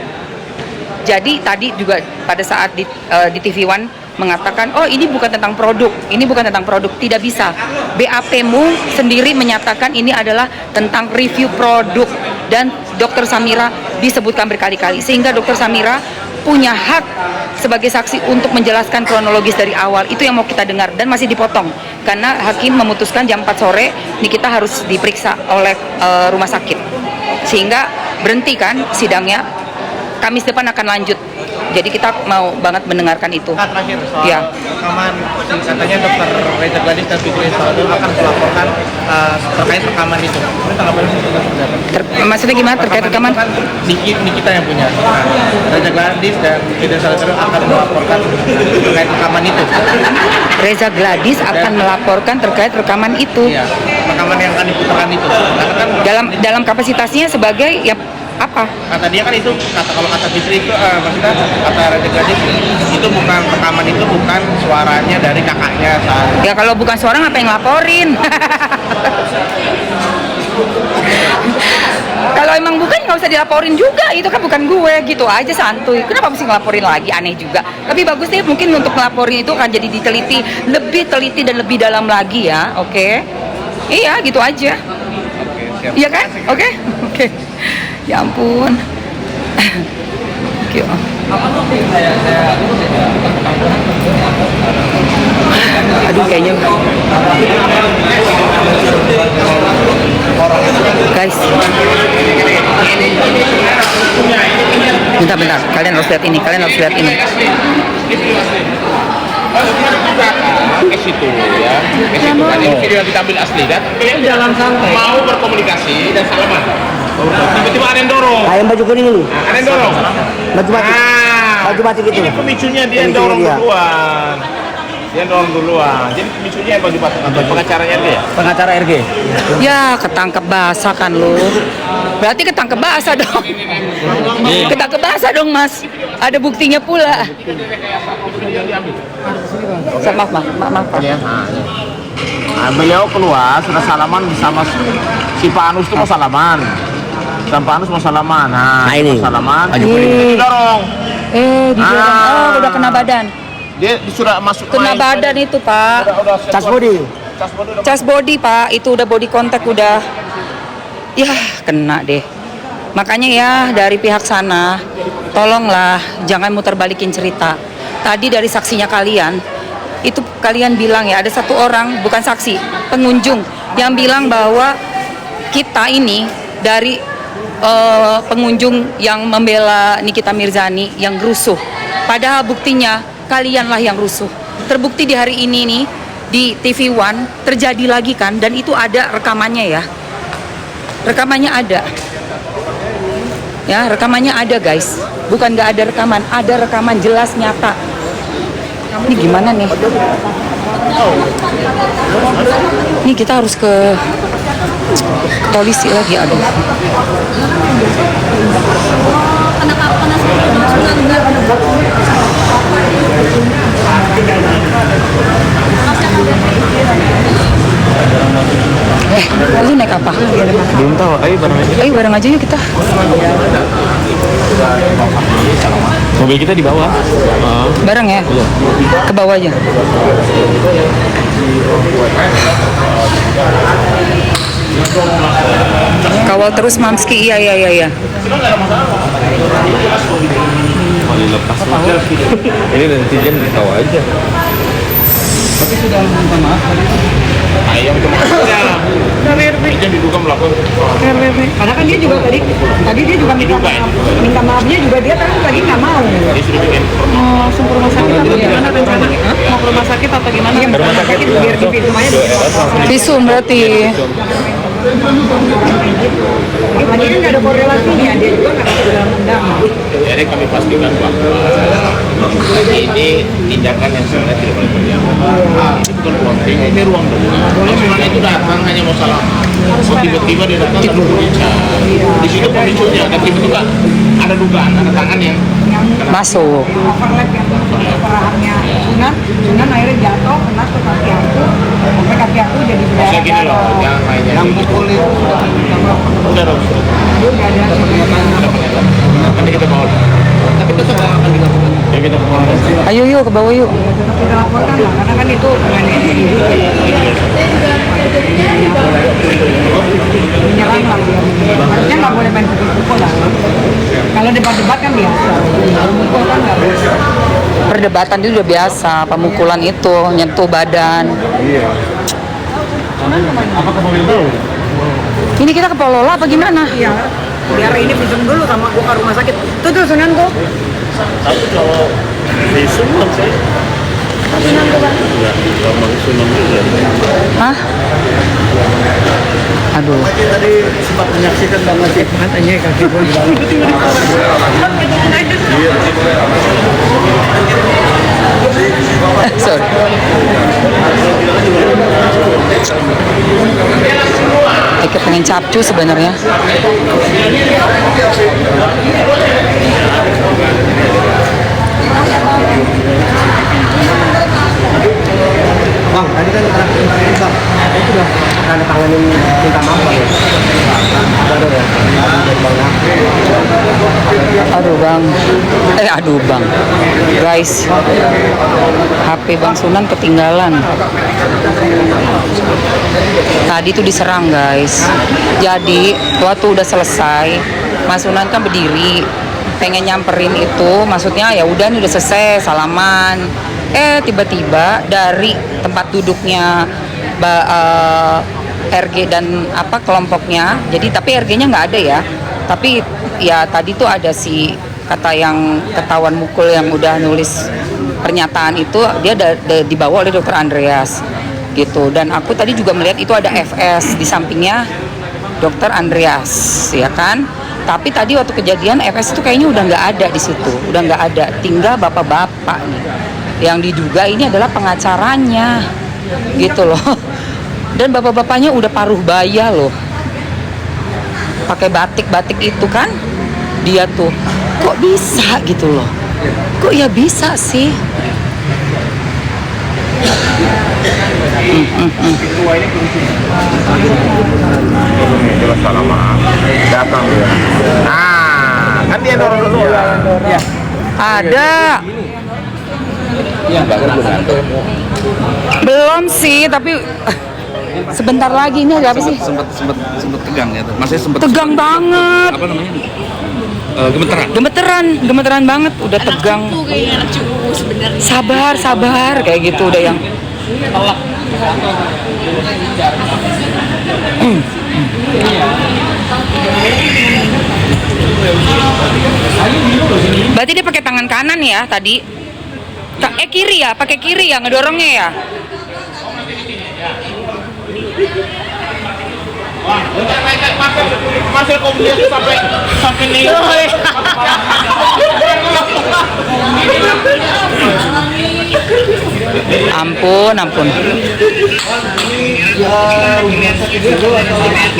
Jadi tadi juga pada saat di TV One mengatakan, oh ini bukan tentang produk, tidak bisa. BAP-mu sendiri menyatakan ini adalah tentang review produk, dan Dr. Samira disebutkan berkali-kali, sehingga Dr. Samira punya hak sebagai saksi untuk menjelaskan kronologis dari awal. Itu yang mau kita dengar, dan masih dipotong karena hakim memutuskan jam 4 sore ini kita harus diperiksa oleh rumah sakit, sehingga berhenti kan sidangnya. Kamis depan akan lanjut. Jadi kita mau banget mendengarkan itu. Nah, terakhir soal rekaman, katanya Dr. Reza Gladys dan Fitri Saldo akan melaporkan terkait rekaman itu. Ini tanggapan Maksudnya gimana terkait rekaman? Kan Nikita yang punya. Reza Gladys dan Fitri Saldo akan melaporkan terkait rekaman itu. Reza Gladys akan melaporkan terkait rekaman itu. Iya, rekaman yang akan diputarkan itu. Karena kan Dalam kapasitasnya sebagai apa? Kata dia kan itu, kalau kata Fitri itu, maksudnya kata Reza Gladys itu bukan rekaman, itu bukan suaranya dari kakaknya. Ya kalau bukan suara ngapain ngelaporin? Kalau emang bukan nggak usah dilaporin juga, itu kan bukan gue, gitu aja santuy. Kenapa mesti ngelaporin lagi? Aneh juga. Tapi bagus deh, mungkin untuk ngelaporin itu kan jadi diteliti, lebih teliti dan lebih dalam lagi ya, oke? Iya, gitu aja. Iya kan? Oke. Ya ampun. Aduh, kayaknya guys, bentar, kalian harus lihat ini, ke situ ya, Ini video yang kita ambil asli kan? Jalan santai. Mau berkomunikasi dan salaman. Tiba-tiba ada yang dorong. Yang baju kuning ini. Ada yang dorong. Baju batik. Baju batik itu. Ini pemicunya dia yang dorong duluan. Jadi pemicunya yang baju batik. Pengacaranya dia. Pengacara RG. ya ketangkep basah kan lu. Berarti ketangkep basah dong. Ketangkep basah dong Mas. Ada buktinya pula. Maaf. Ya. Nah, beliau keluar sudah salaman bersama si Pak Anus itu mau salaman. Dan Pak Anus mau salaman. Nah ini salaman. Didorong. Didorong. Udah kena badan. Dia sudah masuk kena badan itu Pak. Cas body Pak, itu udah body contact udah. Ya kena deh. Makanya ya dari pihak sana, tolonglah jangan muter balikin cerita. Tadi dari saksinya kalian, itu kalian bilang ya ada satu orang, bukan saksi, pengunjung yang bilang bahwa kita ini dari pengunjung yang membela Nikita Mirzani yang rusuh. Padahal buktinya kalianlah yang rusuh. Terbukti di hari ini nih di TV One terjadi lagi kan, dan itu ada rekamannya ya. Rekamannya ada. Ya, rekamannya ada guys. Bukan nggak ada rekaman, ada rekaman jelas nyata. Ini gimana nih? Ini kita harus ke polisi lagi, aduh. Lu naik apa? Belum tahu. Ayo bareng aja. Ayo bareng aja yuk kita. Mobil kita di bawah. Bareng ya? Ke bawah aja. Kawal terus Mamski, iya. Mau dilepas. Ini nanti jam tahu aja. Tapi sudah minta maaf tadi. Ayam kemana? Dia diduga melakukan. Karena kan dia juga tadi dia juga minta maafnya juga dia kan lagi nggak mau. Dia sudah bikin Mau langsung ke rumah sakit atau gimana rencananya? Mau ke rumah sakit atau gimana? Iya, rumah sakit biar di semuanya di Visum berarti. Tadi kan nggak ada korelasinya, dia juga nggak masuk dalam undangan. Jadi kami pastikan bahwa ini tindakan yang sebenarnya tidak boleh terjadi. Ini bukan ruang tinggi, ini ruang debat. Masalahnya itu datang hanya masalah tiba-tiba dia datang lalu berbicara. Di situ pemicunya, dan tiba-tiba ada dugaan, ada tangan yang Masuk. Overlap yang perahannya Sunan akhirnya jatuh kena ke kaki aku, sampai kaki aku jadi saya gini loh, berdarah. jangan mainnya. Yang pukulin udah dong. Nanti kita bawa. Tapi tetap akan dilakukan. Ya kita bawa. Ayo yuk ke bawah yuk. Kita laporkan lah, karena kan itu menyerang lah. Harusnya nggak boleh main pukul-pukul lah. Kalau debat-debat kan biasa, kalau pukul kan nggak biasa. Perdebatan itu udah biasa, pemukulan itu nyentuh badan. Apakah mobil tahu? Ini kita ke Polola apa gimana? Iya, biar ini visum dulu sama gua ke rumah sakit. Tuh Sunan tuh. Tapi kalau visum kan saya. Sunan tuh kan. Hah? Aduh. Tadi sempat menyaksikan banget sih. Katanya kaki gua di dalam. Sorry. Kayak pengen capcu sebenarnya. Bang, tadi kan terakhir Bang, itu udah tanda tanganin minta maaf Bang ya? Ada ya? Aduh bang, guys, HP Bang Sunan ketinggalan. Tadi tuh diserang guys. Jadi waktu udah selesai, Mas Sunan kan berdiri, pengen nyamperin itu, maksudnya ya udah nih udah selesai salaman. Tiba-tiba dari tempat duduknya RG dan apa kelompoknya, jadi tapi RG-nya nggak ada ya, tapi ya tadi tuh ada si kata yang ketahuan mukul yang udah nulis pernyataan itu, dia dibawa oleh Dokter Andreas gitu. Dan aku tadi juga melihat itu ada FS di sampingnya Dokter Andreas ya kan. Tapi tadi waktu kejadian FS itu kayaknya udah nggak ada di situ, udah nggak ada, tinggal bapak-bapak nih yang diduga ini adalah pengacaranya gitu loh. Dan bapak-bapaknya udah paruh baya loh, pakai batik-batik itu kan. Dia tuh kok bisa gitu loh, kok ya bisa sih. jelas salah maaf datang ya. Kan dia dorong dulu ya. Ada. Iya, Belum sih, tapi Sebentar lagi ini ada apa sih? Sempat tegang ya. Maksudnya sempat Tegang banget. apa namanya? Gemeteran banget, udah tegang. Anak cupu sebenarnya. Sabar kayak gitu udah yang. Berarti dia pakai tangan kanan ya tadi? Kiri ya, pakai kiri ya ngedorongnya ya? Masih komunikasi sampai nih. Ampun.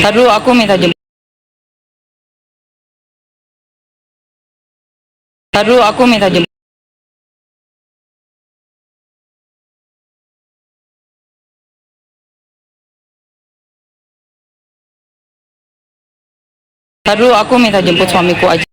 Aduh, aku minta jemput. Aku minta jemput suamiku aja.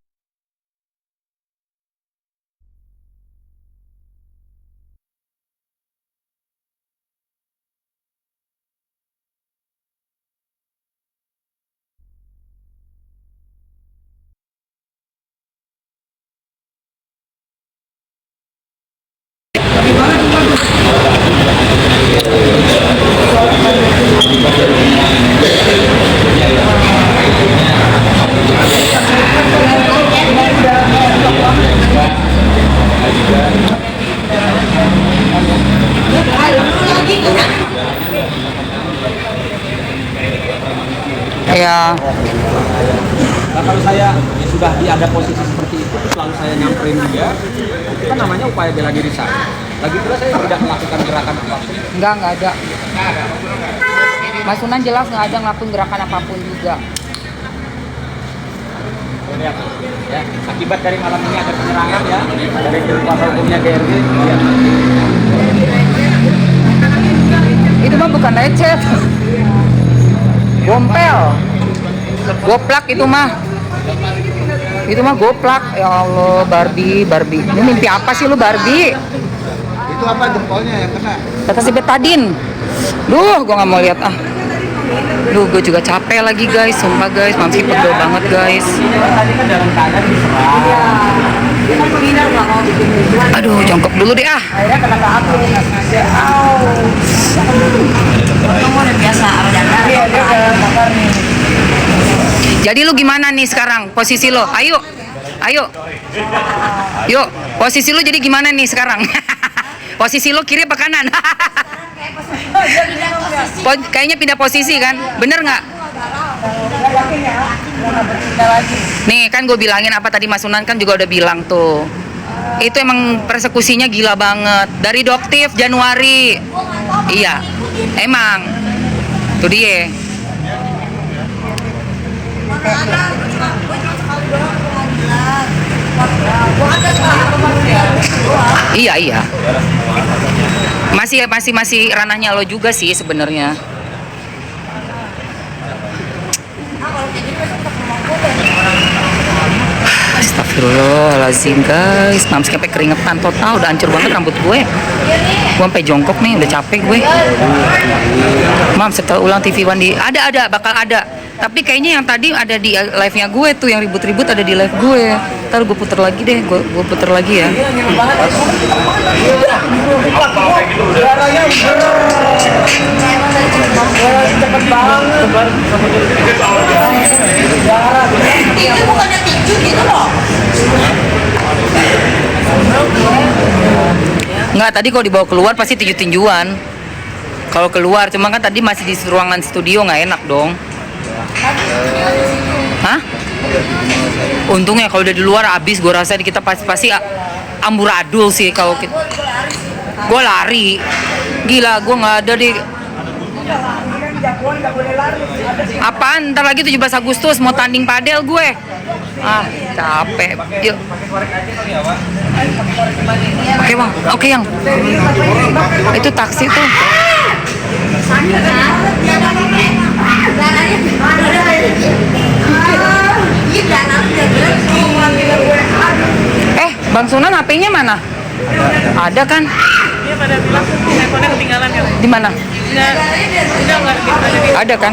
Ya. Nah, kalau saya sudah ada posisi seperti itu, selalu saya nyamperin dia, itu kan namanya upaya bela diri saya. Lagi pula saya tidak melakukan gerakan apapun. Enggak ada. Mas Sunan jelas nggak ada ngelakuin gerakan apapun juga. Lihat, ya, akibat dari malam ini ada penyerangan ya dari kuasa hukumnya DRG. Ya. Itu mah bukan lecet. Gompel. Goplak itu mah. Goplak. Ya Allah, Barbie. Ini mimpi apa sih lu, Barbie? Itu apa jempolnya yang kena? Kata si Betadin. Duh, gua nggak mau lihat ah. Duh, gue juga capek lagi guys, sumpah guys, Mamski pegel banget guys. Aduh, jongkok dulu deh ah. Jadi lu gimana nih sekarang posisi lo? Ayo. Yuk, posisi lu jadi gimana nih sekarang? Posisi lo kiri apa kanan? Kayaknya pindah posisi kan? Bener nggak? Nih kan gue bilangin apa tadi Mas Sunan kan juga udah bilang tuh. Itu emang persekusinya gila banget. Dari Doktif Januari. Iya, emang. Tuh dia. Iya. Masih ranahnya lo juga sih sebenarnya. Astagfirullahaladzim guys, Mamski sampai keringetan total, udah hancur banget rambut gue. Gue sampai jongkok nih, udah capek gue. Mam, setelah ulang TV One di bakal ada. Tapi kayaknya yang tadi ada di live-nya gue tuh, yang ribut-ribut ada di live gue. Ntar gue puter lagi deh, gue puter lagi ya. Cepet banget. Itu bukannya tinju gitu loh. Enggak, tadi kalau dibawa keluar pasti tinju-tinjuan. Kalau keluar, cuma kan tadi masih di ruangan studio, nggak enak dong. Hah? Untungnya kalau udah di luar abis, gue rasa kita pasti amburadul sih kalau kita. Gue lari, gila, gue nggak ada di. Apaan? Ntar lagi 17 Agustus mau tanding padel gue. Ah, capek. Yuk. Oke bang, oke yang. Itu taksi tuh. Bang Sunan HP-nya mana? Ada kan? pada bilang handphonenya ketinggalan kan. Di mana? Udah nggak ada di. Ada kan?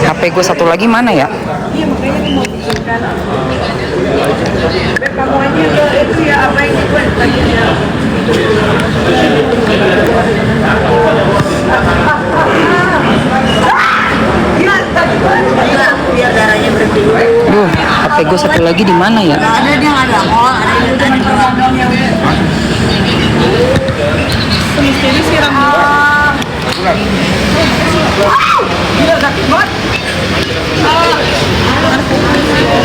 HP gue satu lagi mana ya? Iya makanya dia mau bikinkan. Kamu aja itu ya apa yang dibuat tadinya. Biar darahnya berhenti. Duh, HP gue satu lagi di mana ya? Ada dia nggak ada. Oh, ada yang Ini siram dulu. Gila sakit banget.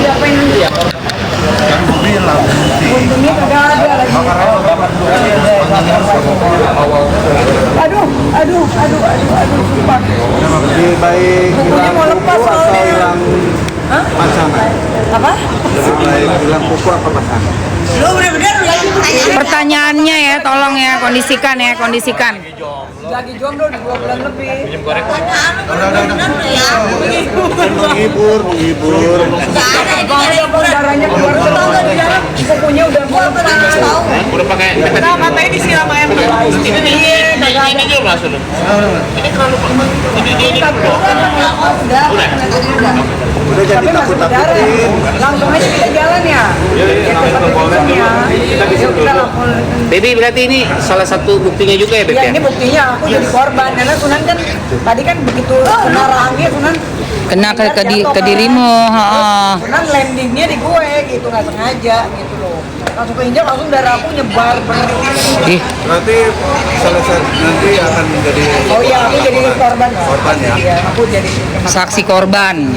Diapain dulu ya? Untungnya kagak ada lagi. Aduh, sumpah. Lebih baik Bukunya mau lepas soalnya. pasangan. Apa? Lebih baik bilang kuku apa pasangan? Lu bener-bener ya Pertanyaannya ya, tolong ya, kondisikan ya, kondisikan. Lagi jomblo udah 2 bulan lebih. Menghibur. Nggak ada ini ada hiburan. Darahnya keluar semua di dalam. Bukunya udah mau lepas. Udah pakai Nah, katanya disiram air panas. ini juga masuk lu. Ini kalau ini Udah jadi Tapi masih berdarah. takut-takutin. Langsung aja kita jalan ya. Ya tempat ya. Kita lapor. Baby berarti ini salah satu buktinya juga ya, Beb Ya ya? ini buktinya aku jadi korban karena Sunan kan tadi kan begitu kena rahangnya Sunan Kena ke dirimu. Ha. Sunan landingnya di gue gitu nggak sengaja gitu loh. Langsung keinjak langsung darah aku nyebar Ih, Berarti selesai nanti akan menjadi Oh iya aku jadi korban. korban ya? Iya aku jadi saksi korban.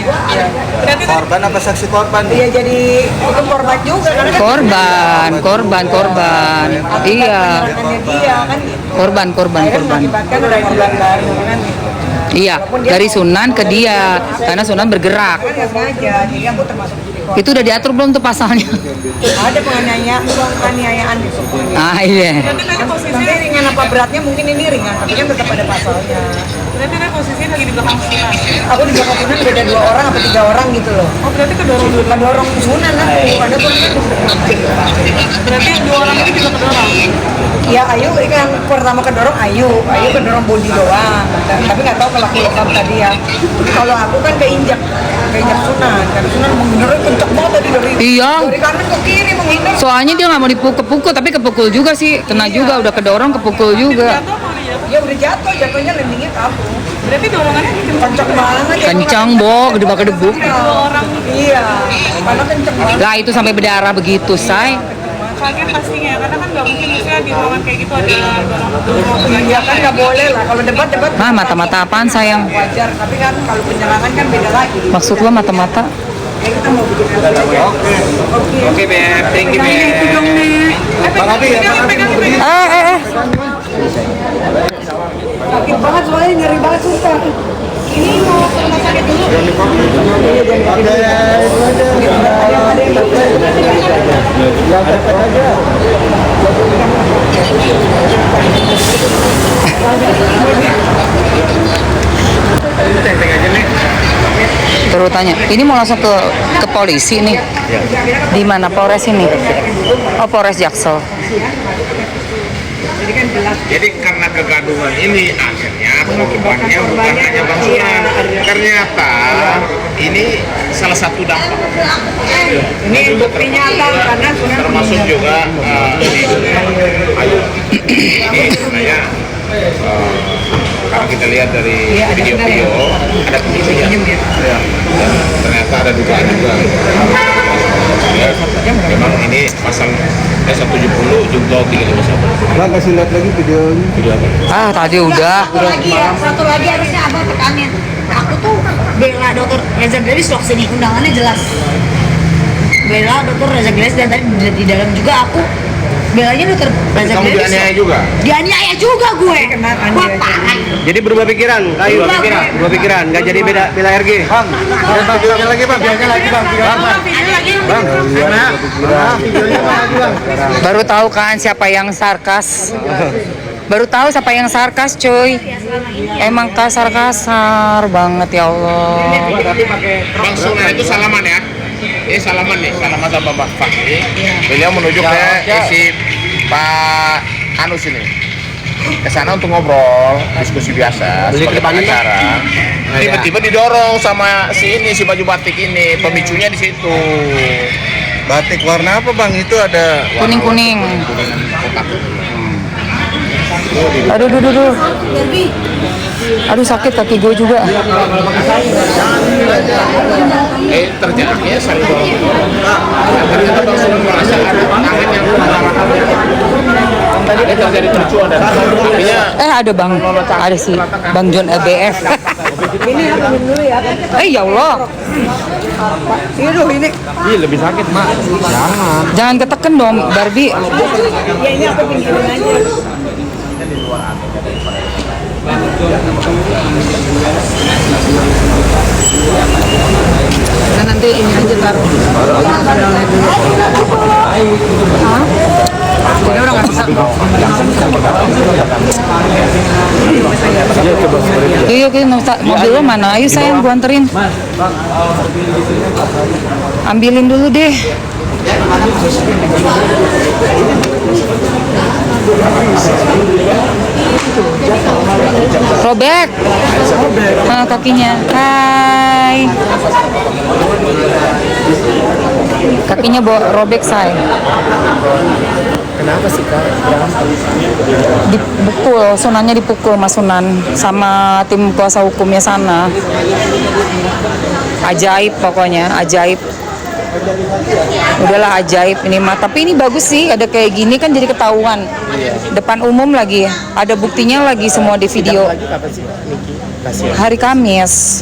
Korban apa saksi korban? Iya jadi itu korban juga karena kan Korban. Iya, tangannya dia kan gitu. korban. Akhirnya mengakibatkan ada korban baru kan gitu. Iya, dari Sunan ke dia, karena Sunan bergerak. Kan nggak sengaja jadi aku termasuk jadi korban. Itu udah diatur belum tuh pasalnya? Ada penganiayaan gitu. Ah iya. Berarti tadi Tapi posisinya ringan apa beratnya mungkin ini ringan, tapi kan tetap ada pasalnya. berarti tadi posisinya lagi di belakang Sunan. Aku di belakang Sunan beda 2 orang atau 3 orang gitu loh. Oh, berarti kedorong dulu. Kedorong Sunan aku, ada pun Berarti 2 orang ini juga kedorong. ya Ayu ini kan pertama kedorong Ayu kedorong body doang. Tapi nggak tahu kalau aku lengkap tadi ya. Kalau aku kan keinjak Sunan, karena Sunan menghindar kenceng banget tadi Iya. dari kanan ke kiri menghindar. Soalnya dia nggak mau dipukul-pukul, tapi kepukul juga sih, kena juga, udah kedorong, kepukul juga. Jatuh apa dia? Ya udah jatuhnya landingnya kabur. Berarti dorongannya Kenceng banget ya. Kencang, Bo, gede banget debu. 2 orang. Iya, karena kenceng banget. Lah itu sampai berdarah begitu, say. Kaget pastinya, karena kan nggak mungkin maksudnya di ruangan kayak gitu ada dorong. Iya kan nggak boleh lah kalau debat Mah, mata-mata apaan sayang? wajar, tapi kan kalau penyerangan kan beda lagi. Maksud lo mata-mata? Ya kita mau bikin apa aja. Oke, Beb. Thank you, Beb. Bang Abi ya, Bang Abi mau berdiri. Sakit banget soalnya nyeri banget sumpah. Ini mau ke rumah sakit dulu. Terus tanya, ini mau langsung ke polisi nih? Di mana Polres ini? Oh, Polres Jaksel. Jadi karena kegaduhan ini akhirnya korbannya bukan hanya Bang Sunan. Ternyata ini salah satu dampak. Ini bukti nyata karena Sunan Termasuk juga Ayu. Ini sebenarnya kalau kita lihat dari video-video ada penyisinya. Ya. Dan ternyata ada dugaan juga. Ya, memang ini pasal 170 junto 351. Bang kasih lihat lagi videonya. Video apa? Ah, tadi udah. Satu lagi harusnya abang tekanin. Aku tuh bela Dr. Reza Gladys loh sini undangannya jelas. Bela Dr. Reza Gladys dan tadi di dalam juga aku belanya Dr. Reza Kamu Gladys. dianiaya juga? Dianiaya juga gue. Gua parah. Jadi berubah pikiran, Ayu. Berubah pikiran, nggak jadi bela RG. Bang, videonya lagi Bang. Videonya lagi Bang. Bang, videonya lagi Bang. Baru tahu kan siapa yang sarkas? Baru tahu siapa yang sarkas, cuy. Emang kasar banget ya Allah. Bang Sunan itu salaman ya? Ini salaman nih, salaman sama Mbak Fakri. Beliau menuju ke isi Pak Anus ini. Ke sana untuk ngobrol, diskusi biasa, sebagai pengacara. Tiba-tiba didorong sama si baju batik ini, pemicunya di situ. Batik warna apa bang? Itu ada Kuning-kuning. Aduh. Aduh sakit kaki gue juga. Terjadinya saling dorong. Ternyata Bang Sunan merasa ada tangan yang tadi terjadi kericuan dan artinya Ada bang, ada sih Bang John LBF. Ini apa dulu ya? Ya Allah, Ini Ih, lebih sakit, Mak. jangan keteken dong Barbie. ya ini aku pinggirin aja. Nah, nanti ini aja taruh. Jadi orang nggak bisa. Yuk, mobil lo mana? Ayo sayang, gua anterin. Ambilin dulu deh. Robek. Kakinya. Hai. Kakinya robek, say. Kenapa sih Kak? Dipukul, Sunannya dipukul Mas Sunan sama tim kuasa hukumnya sana. Ajaib pokoknya, ajaib. Udahlah ajaib ini mah. Tapi ini bagus sih, ada kayak gini kan jadi ketahuan. Depan umum lagi, ada buktinya lagi semua di video. Hari Kamis.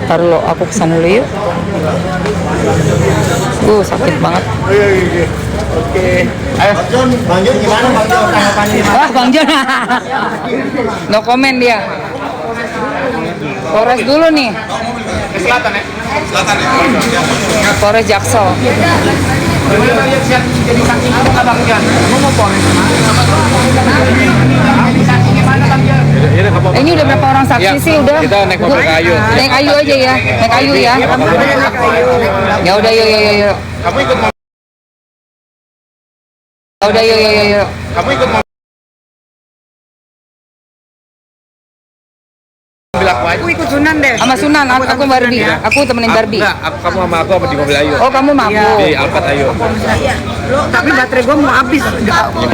Taruh lo, aku kesana dulu yuk. Sakit banget. oke. Ayo Bang Jon gimana Bang Jon tanggapannya? Wah Bang Jon. No komen dia. Polres dulu nih. Ke selatan ya? Selatan ya? Polres Jaksel. Gimana lihat siap jadi saksi apa Bang Jon? Kamu mau Polres mana? Saksi gimana Bang Jon? Ini udah berapa orang saksi sih udah? Kita naik mobil kayu. Naik kayu aja ya. Naik kayu ya. Ya udah yuk. Kamu ikut mobil? Ya udah yuk. Kamu ikut mobil aku aja? Aku ikut Sunan deh. Sama Sunan, aku Barbie. Aku temenin Barbie. Enggak, kamu sama aku apa di mobil Ayu? Oh kamu mau aku? Di Alphard Ayu. Tapi baterai gue mau habis.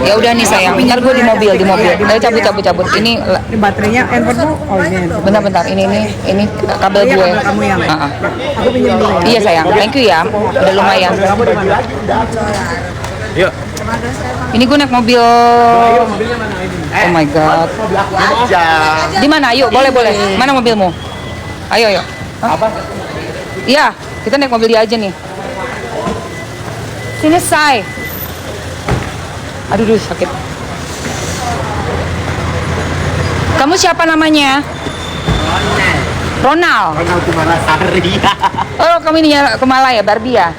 Ya udah nih sayang. Bentar gue di mobil. Ayo cabut. Ini Ini baterainya handphone tuh. Oh ini. bentar. Ini kabel Iya, gue. kabel kamu yang. Aku pinjam dulu ya. Iya sayang. Thank you ya. Udah lumayan. Yuk. Ini gue naik mobil. Oh my god. Di mana? Ayo, boleh. Mana mobilmu? Ayo. Apa? Iya, kita naik mobil dia aja nih. Sini, say. Aduh, sakit. Kamu siapa namanya? Ronald. Ronald Kumalasari. Oh, kamu ini Kumala ya, Barbie ya?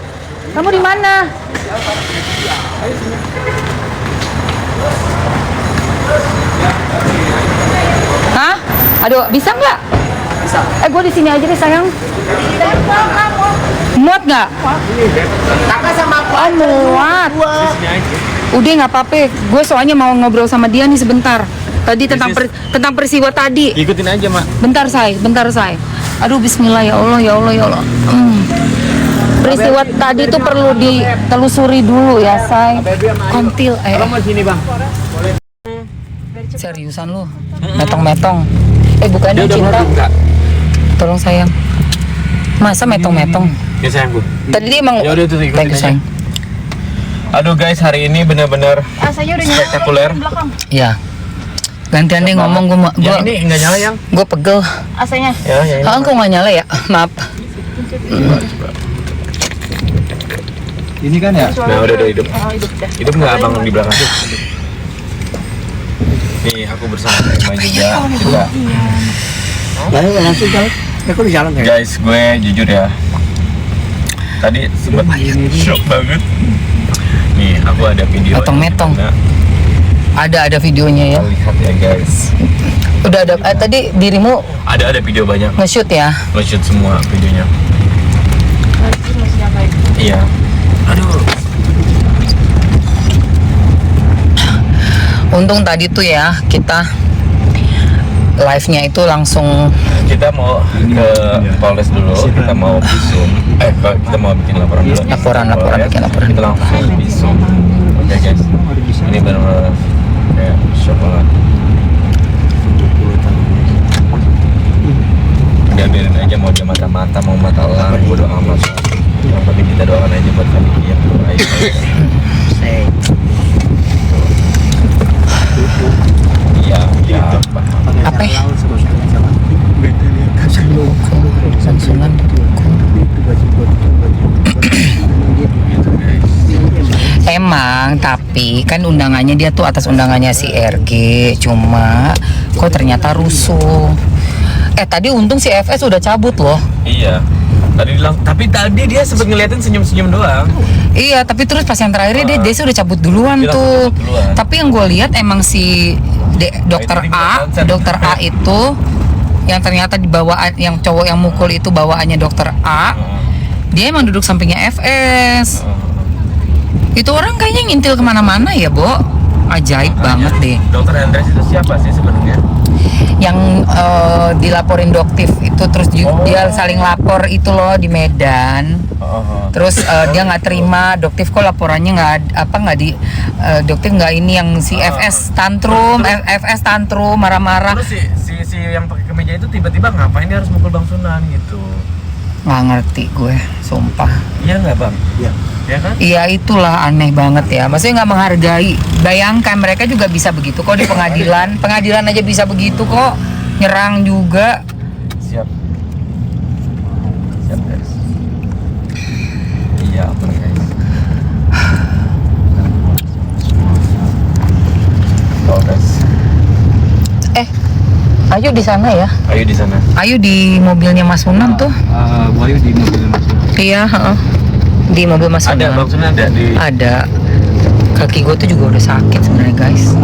Kamu di mana? Hah? Aduh, bisa nggak? Bisa. Gue di sini aja deh sayang. Muat nggak? Kakak sama aku. Oh, muat. Udah nggak apa-apa. Gue soalnya mau ngobrol sama dia nih sebentar. Tadi tentang peristiwa tadi. Ikutin aja, Mak. Bentar say. Aduh, Bismillah ya Allah. Peristiwa tadi itu perlu ditelusuri dulu ya, say. Kontil. Kamu sini, Bang. Seriusan lu? Metong-metong. Bukannya Dia udah cinta. merdu, enggak? Tolong sayang. Masa metong-metong? Ya sayangku. Tadi dia emang. Ya udah itu ikutin Thank you, aja. sayang. Aduh guys, hari ini benar-benar spektakuler. Iya. Gantian deh ngomong gua. Yang ini enggak nyala yang? Gue pegel. AC-nya. Ya, ini. Kok nggak nyala ya? Maaf. Ini kan ya? Nah, udah hidup. Hidup nggak abang di belakang? Nih, aku bersama Emma juga. Langsung jalan. Aku di jalan Guys, gue jujur ya. Tadi sempet shock banget. Nih, aku ada video. Metong-metong. Ada videonya ya. Lihat ya guys. Udah ada. Tadi dirimu Ada video banyak. nge-shoot ya? Nge-shoot semua videonya. Iya. Aduh. Untung tadi tuh ya kita live-nya itu langsung. Kita mau ke Polres dulu. Kita mau visum. Kita mau bikin laporan dulu. Laporan, bikin laporan. Kita langsung visum. Oke guys. Ini benar-benar kayak coklat. Udah biarin aja, mau dia mata-mata, mau mata elang, bodo amat. Yang penting kita doakan aja buat kami yang terbaik. Iya, Apa ya? Sansungan. Emang, tapi kan undangannya dia tuh atas undangannya si RG, cuma kok ternyata rusuh. Tadi untung si FS udah cabut loh. Iya. Tapi tadi dia sempat ngeliatin senyum-senyum doang. Iya, tapi terus pas yang terakhir dia udah cabut duluan Dia tuh. cabut duluan. Tapi yang gue lihat emang si dokter A itu yang ternyata dibawa, yang cowok yang mukul itu bawaannya dokter A. Dia emang duduk sampingnya FS. Itu orang kayaknya ngintil kemana-mana ya, Bo. Ajaib banget deh. Dokter Andres itu siapa sih sebenarnya? Yang dilaporin Doktif itu, terus dia saling lapor itu loh di Medan. Terus dia nggak terima, Doktif kok laporannya Doktif nggak ini, yang si FS tantrum, FS tantrum marah-marah. Terus si yang pakai kemeja itu tiba-tiba ngapain dia harus mukul Bang Sunan gitu? Nggak ngerti gue, sumpah. Iya nggak Bang? Iya. Ya kan? Iya, itulah aneh banget ya. Maksudnya nggak menghargai. Bayangkan mereka juga bisa begitu kok di pengadilan. Pengadilan aja bisa begitu kok. Nyerang juga. Siap guys. Iya guys. Oh guys. Ayu di sana ya? Ayu di sana. Ayu di mobilnya Mas Sunan tuh. Bu Ayu di mobil Mas Sunan. Iya, di mobil Mas Sunan. Ada Bang Sunan ada di. Ada. Kaki gue tuh juga udah sakit sebenarnya guys.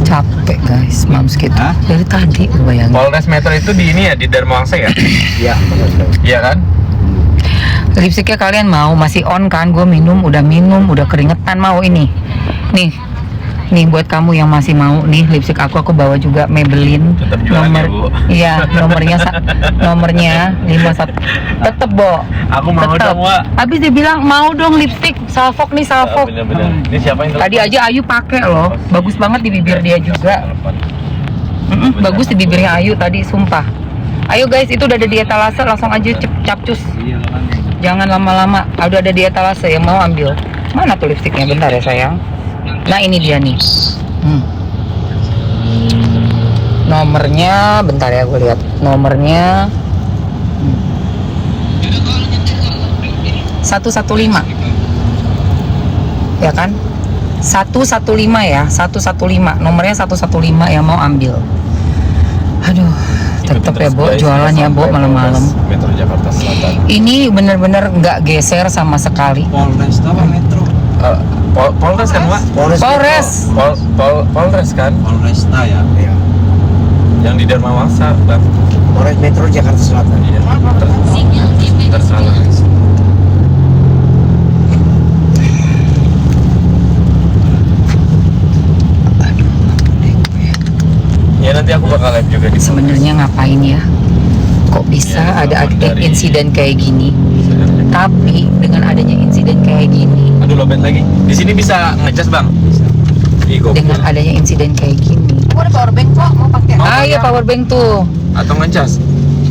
Capek guys, mams gitu. Dari tadi bayangin. Polres Metro itu di ini ya, di Dharma Wangsa ya? Iya. Iya kan? Lipstiknya kalian mau? Masih on kan? Gue udah minum, udah keringetan, mau ini. Nih buat kamu yang masih mau nih lipstik aku bawa juga Maybelline. Tetap jualan ya, Bu. Iya, nomornya 51. Tetep, Bo. Aku mau dong, Wak. Habis dia bilang mau dong lipstik Salfok nih, Salfok. Bener-bener. Ini siapa yang Tadi aja Ayu pakai loh. Bagus banget di bibir dia juga. Bagus di bibirnya Ayu tadi, sumpah. Ayo guys, itu udah ada di etalase, langsung aja capcus. Jangan lama-lama. Udah ada di etalase, yang mau ambil. Mana tuh lipstiknya? Bentar ya sayang. Nah ini dia nih. Nomornya, bentar ya gue lihat. Nomornya 115. Ya kan? 115 ya, 115. Nomornya 115 yang mau ambil. Aduh, tetep ya, Bo, jualan ya, Bo, malam-malam. Metro Jakarta Selatan. Ini bener-bener nggak geser sama sekali. Polres apa Metro? Polres kan, Wak? Polres. Polres kan? Polresta ya. Iya. Yang di Dharma Wangsa, Bang. Polres Metro Jakarta Selatan. Iya. Tersalah. Ya nanti aku bakal live juga di. Sebenarnya ngapain ya? Kok bisa ada insiden kayak gini? Tapi dengan adanya insiden kayak gini, aduh lobet lagi. Di sini bisa ngecas, Bang. dengan adanya insiden kayak gini. Aku ada power bank kok, mau pakai. Iya, power bank tuh. Atau ngecas.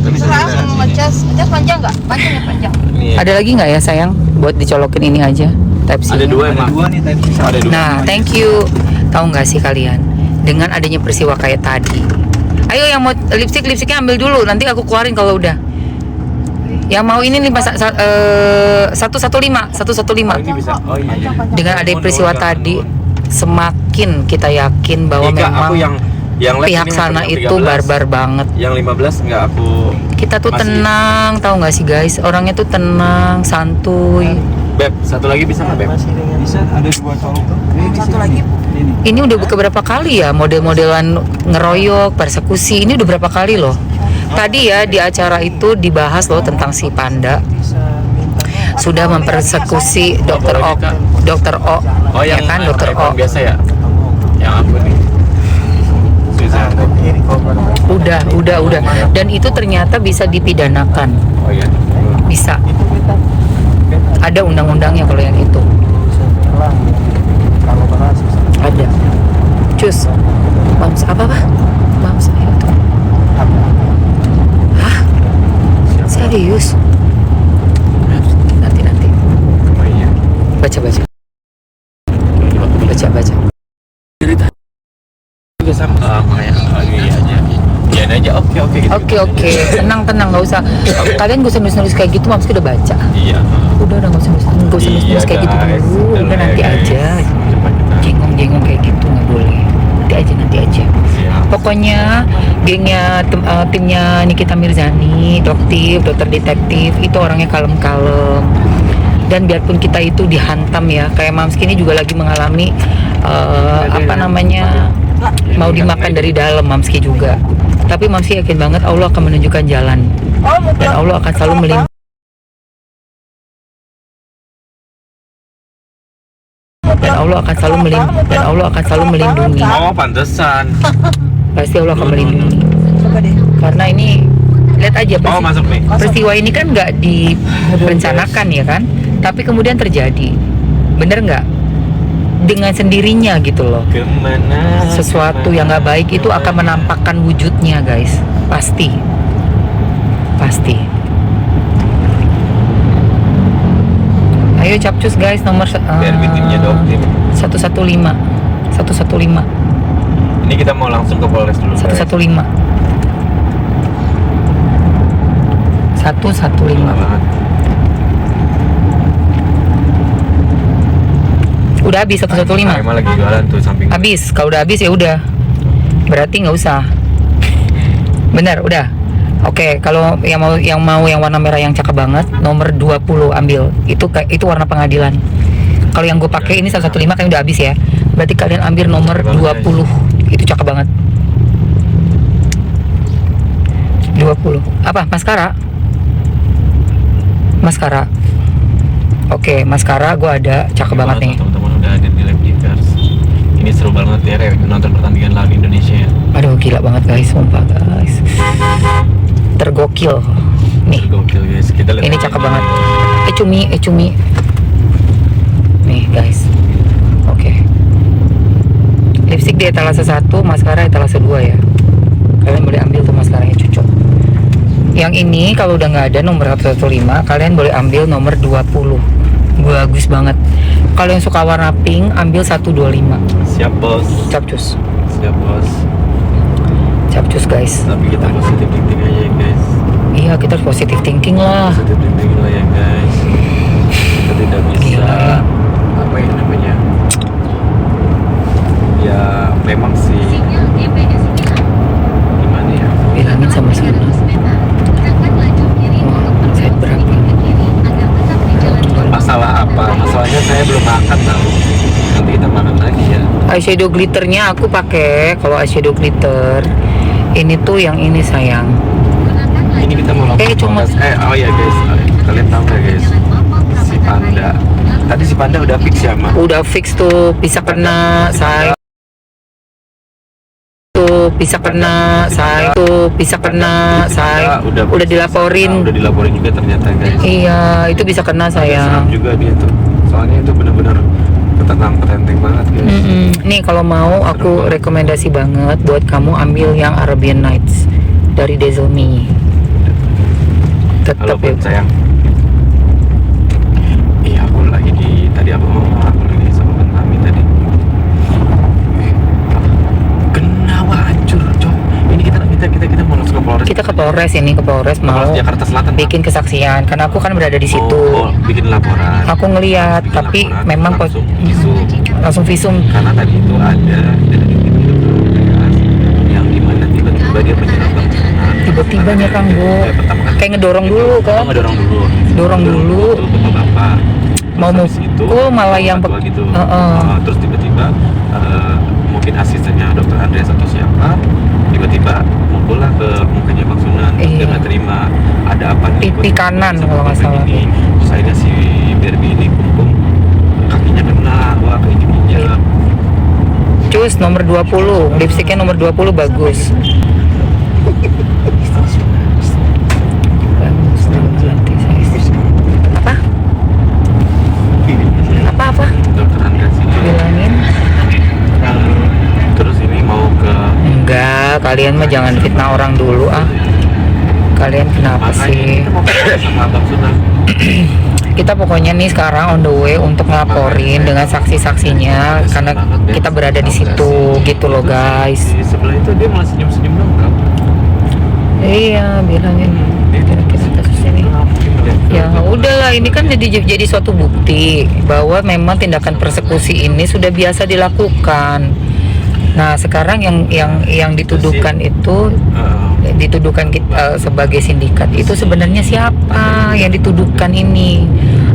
Terserah, mau ngecas. Ngecas panjang nggak? Panjang ya panjang. Ada lagi nggak ya sayang? Buat dicolokin ini aja. Type-C. Ada dua emang. Ada dua. Nah, thank you. Tahu nggak sih kalian? Dengan adanya peristiwa kayak tadi. Ayo yang mau lipstiknya ambil dulu. Nanti aku keluarin kalau udah. Yang mau ini nih 115. Ini bisa. Oh iya. Dengan adanya peristiwa tadi, semakin kita yakin bahwa Ika, memang aku yang pihak sana itu barbar banget. Yang 15 nggak aku. Kita tuh masih. tenang, tahu nggak sih guys? Orangnya tuh tenang, santuy. Beb, satu lagi bisa nggak, Beb? Bisa, ada dua cowok tuh. Satu lagi Ini udah beberapa kali ya model-modelan ngeroyok, persekusi. Ini udah berapa kali loh. Tadi ya di acara itu dibahas loh tentang si Panda sudah mempersekusi Dokter O, Oh ya yang kan Dokter O. biasa ya? Yang aku nih. Udah. Dan itu ternyata bisa dipidanakan. Oh iya. Bisa. Ada undang-undangnya kalau yang itu. Ada. Cus. Mams apa? Mams ayo tuh. Hah? Serius? Nanti. Oh iya. Baca. Juga sama kayak lagi aja. Jangan aja oke gitu. Oke. Tenang nggak usah. Kalian gak usah nulis kayak gitu, Mams udah baca. Iya. Udah nggak usah nulis kayak gitu guys. dulu. Udah nanti guys. aja. Jengong kayak gitu nggak boleh. Nanti aja. Pokoknya gengnya timnya Nikita Mirzani, dokter detektif itu orangnya kalem-kalem. Dan biarpun kita itu dihantam ya, kayak Mamski ini juga lagi mengalami mau dimakan dari dalam Mamski juga. Tapi Mamski yakin banget Allah akan menunjukkan jalan dan Allah akan selalu melindungi. Dan Allah akan selalu melindungi. Oh, pantesan. Pasti Allah akan melindungi. Karena ini lihat aja masuk nih. peristiwa ini kan nggak direncanakan ya kan, tapi kemudian terjadi. Bener nggak? Dengan sendirinya gitu loh. Sesuatu yang nggak baik itu akan menampakkan wujudnya guys. Pasti. Ayo capcus guys nomor Biar bikinnya dong tim. 115. Ini kita mau langsung ke Polres dulu. 115. 115. Udah habis 115. Emang lagi jualan tuh samping. Habis. Kalau udah habis ya udah. Berarti nggak usah. Benar, udah. Oke, kalau yang mau yang warna merah yang cakep banget, nomor 20 ambil. Itu warna pengadilan. Kalau yang gue pakai ini 115 kan udah habis ya. Berarti kalian ambil nomor 20. Itu cakep banget. 20. Apa? Maskara. Oke, maskara gue ada, cakep banget nih. Teman-teman udah ada di Lab Geekers. Ini seru banget ya, nonton pertandingan lawan Indonesia. Aduh, gila banget guys, sumpah guys. Tergokil. Nih. Tergokil guys. Kita lihat. Ini cakep banget. Cumi. Nih guys. Oke. Lipstick di etalase 1, maskara etalase 2 ya. Kalian boleh ambil tuh maskaranya cocok. Yang ini kalau udah nggak ada nomor 115, kalian boleh ambil nomor 20. Bagus banget. Kalau yang suka warna pink, ambil 125. Siap bos. Capcus. Siap bos. Capcus guys. Tapi kita positif thinking aja ya guys. Iya, kita harus positive thinking lah. Positif thinking lah ya guys. Kita tidak bisa Gila, ya. apa yang namanya. Ya memang sih. Gimana ya? Bilangin sama sana. Saya berapa? Masalah apa? Masalahnya saya belum makan tahu. Nanti kita makan lagi ya. Eyeshadow glitternya aku pakai. Kalau eyeshadow glitter ini tuh yang ini sayang. Ini kita mau lakukan cuma oh ya guys, kalian tahu nggak guys? Si Panda. Tadi si Panda udah fix ya, Ma? Udah fix tuh, bisa kena saya. Bisa kena saya. Udah dilaporin. Udah dilaporin juga ternyata guys. Iya, itu bisa kena saya. Serem juga dia tuh. Soalnya itu benar-benar ketentang banget guys. Nih kalau mau aku rekomendasi banget buat kamu ambil yang Arabian Nights dari Dazzle-Me. Tetap ya sayang. Iya aku lagi tadi aku lagi sama Bentami tadi. Kenawa hancur cok. Ini kita mau langsung ke Polres. Kita ke Polres ini, ke Polres mau Jakarta Selatan, bikin kesaksian karena aku kan berada di situ. Bikin laporan. Aku ngeliat, tapi memang langsung visum. Karena tadi itu ada yang dimana tiba-tiba dia menyerang Tiba-tiba nyerang Bu. Kayak ngedorong dulu kan? Ngedorong dulu. Dorong dulu. Bapak. mau mukul malah yang gitu. Terus tiba-tiba mungkin asistennya dokter Andreas atau siapa tiba-tiba mukullah ke mukanya Bang Sunan. Dia nggak terima, ada apa nih, pipi kanan kalau nggak salah. Terus akhirnya si Barbie ini kumpul kakinya kena, wah kayak gini ya. Cus nomor 20, lipstiknya nomor 20 bagus. Apa? Dokter Andreas ini Bilangin. Terus ini mau ke Enggak, kalian mah jangan fitnah orang dulu ah. Kalian kenapa sih? sama Bang Sunan. Kita pokoknya nih sekarang on the way untuk ngelaporin dengan saksi-saksinya karena kita berada di situ gitu loh guys. Di sebelah itu dia malah senyum-senyum dong kan? Iya, bilangin kira-kira kasus ini. Ya udahlah, ini kan jadi suatu bukti bahwa memang tindakan persekusi ini sudah biasa dilakukan. Nah sekarang yang dituduhkan itu dituduhkan kita sebagai sindikat itu sebenarnya siapa yang dituduhkan ini?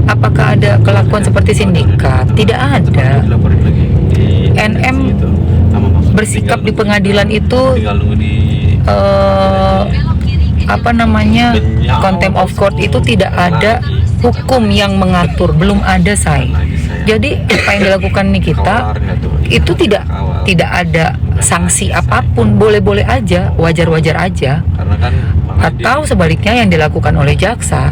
Apakah ada kelakuan seperti sindikat? Tidak ada. NM bersikap di pengadilan itu apa namanya, contempt of court itu tidak ada hukum yang mengatur, belum ada say. Jadi apa yang dilakukan nih kita itu tidak ada sanksi apapun, boleh-boleh aja, wajar-wajar aja. Atau sebaliknya yang dilakukan oleh jaksa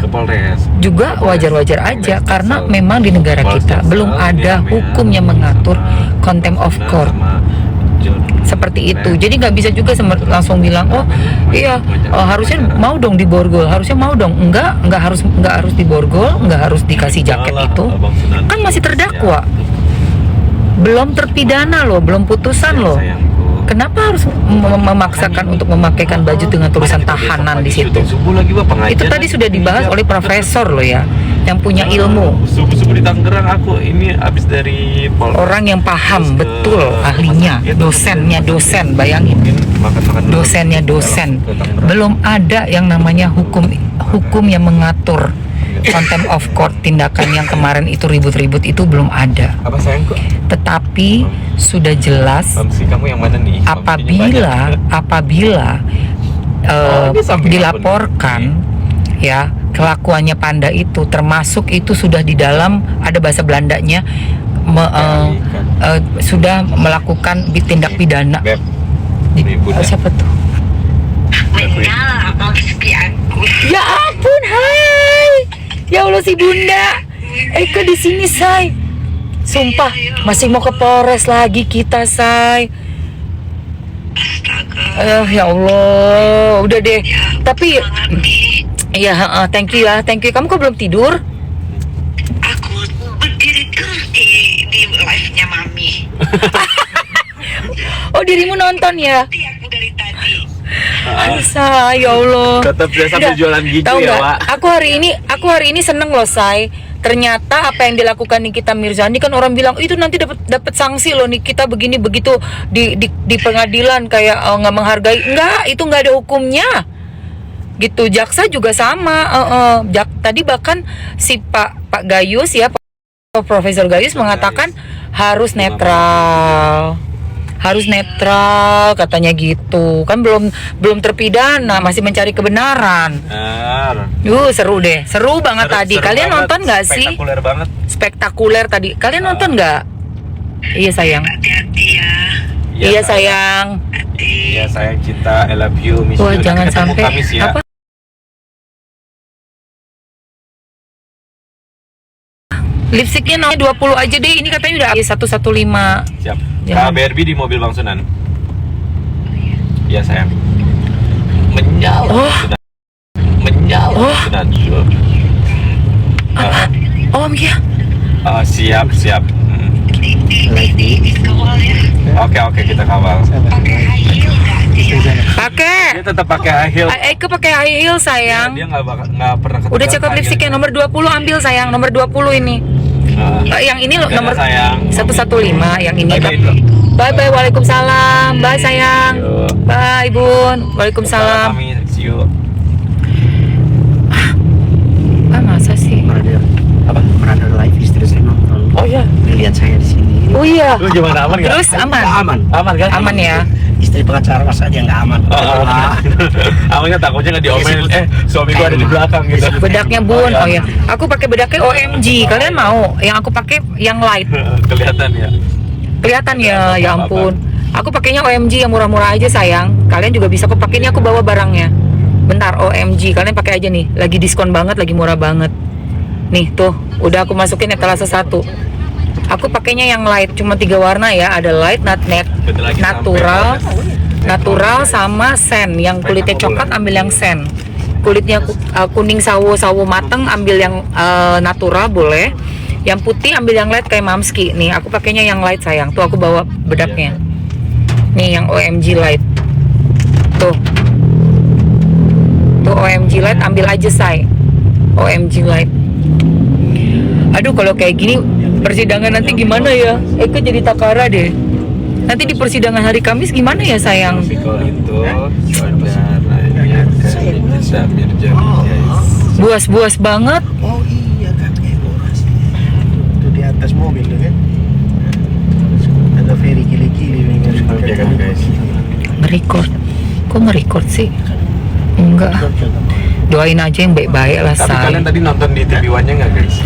juga wajar-wajar aja karena memang di negara kita belum ada hukum yang mengatur contempt of court seperti itu. Jadi nggak bisa juga langsung bilang oh iya harusnya mau dong diborgol, harusnya mau dong, nggak harus diborgol, nggak harus dikasih jaket itu, kan masih terdakwa, belum terpidana loh, belum putusan loh. Kenapa harus memaksakan untuk memakaikan baju dengan tulisan tahanan di situ? Itu tadi sudah dibahas oleh profesor loh ya, yang punya ilmu. Subuh-subuh di Tangerang aku ini habis dari orang yang paham betul, ahlinya, dosen, bayangin. Dosennya dosen. Belum ada yang namanya hukum yang mengatur contempt of court, tindakan yang kemarin itu ribut-ribut itu belum ada. Apa sayangku? Tetapi sudah jelas kamu yang mana nih? apabila dilaporkan ya kelakuannya Panda itu, termasuk itu sudah di dalam, ada bahasa Belandanya, sudah melakukan tindak pidana. Siapa tuh? Ya ampun, hai. Ya Allah si Bunda. Eka di sini, say. Sumpah, masih mau ke Polres lagi kita, say. Ya Allah, udah deh. Tapi ya, thank you ya, thank you. Kamu kok belum tidur? Aku berdiri terus di live-nya Mami. Oh, dirimu nonton ya? Aku dari tadi. Say, ya Allah. Tetap dia sambil jualan gigu ya, Wak. Aku hari ini seneng loh, say. Ternyata apa yang dilakukan Nikita Mirzani, kan orang bilang itu nanti dapat sanksi loh, Nikita begini begitu di pengadilan kayak nggak menghargai. Enggak, itu nggak ada hukumnya. Gitu. Jaksa juga sama. Tadi bahkan si Pak Gayus ya, Profesor Gayus mengatakan harus netral. Harus netral katanya gitu. Kan belum terpidana, masih mencari kebenaran. Seru deh. Seru banget tadi. Kalian nonton nggak sih? Spektakuler banget. Spektakuler tadi. Kalian nonton nggak? Iya sayang. Hati-hati ya. Iya sayang. Iya sayang, cinta, I love you, miss Wah, you. jangan Ketemu sampai Kamis ya. apa? Lipstiknya nomor 20 aja deh. Ini katanya udah 115. Siap. Ya. KBRB di mobil Bang Sunan. Iya sayang. Menyala. Menyala. Sunan. Oh iya. Siap. Oke, kita kawal. Pakai. Dia tetap pakai high heel. Eke pakai high heel sayang. Dia nggak pernah. Udah cakep lipstiknya nomor 20, ambil sayang, nomor 20 ini. Yang ini nomor sayang. 115, yang ini. Bye bye, waalaikumsalam. Bye sayang. Bye Bun. Waalaikumsalam. See you. Masa sih? Brother life is the Lu gimana, aman nggak? Terus aman? Aman kan? Aman ya. Istri pengacara mas aja nggak aman. Amannya takutnya nggak diomelin. Suami gua ada di belakang gitu. Bedaknya Bun. Oh ya. Aku pakai bedaknya OMG. Kalian mau? Yang aku pakai yang light. Kelihatan ya. Kelihatan ya, ya ampun. Aku pakainya OMG yang murah-murah aja sayang. Kalian juga bisa. Aku pakai ini, aku bawa barangnya. Bentar, OMG. Kalian pakai aja nih. Lagi diskon banget, lagi murah banget. Nih tuh, udah aku masukin etalase 1. Aku pakainya yang light, cuma 3 warna ya. Ada light, natural sama sen. Yang kulitnya coklat ambil yang sen. Kulitnya kuning sawo mateng ambil yang natural boleh. Yang putih ambil yang light kayak Mamski. Nih, aku pakainya yang light sayang. Tuh aku bawa bedaknya. Nih yang OMG light. Tuh OMG light ambil aja say. OMG light. Aduh kalau kayak gini persidangan nanti gimana ya? Eka jadi takara deh. Nanti di persidangan hari Kamis gimana ya sayang? Kalau itu saudaranya Samir Jamil. Buas banget. Oh iya kakek boras. Itu di atas mobil tuh kan. Ada Ferry kili-kili guys. Nge-record. Kok nge-record sih? Enggak. Doain aja yang baik-baik lah Tapi say. kalian tadi nonton di TV One-nya nggak guys?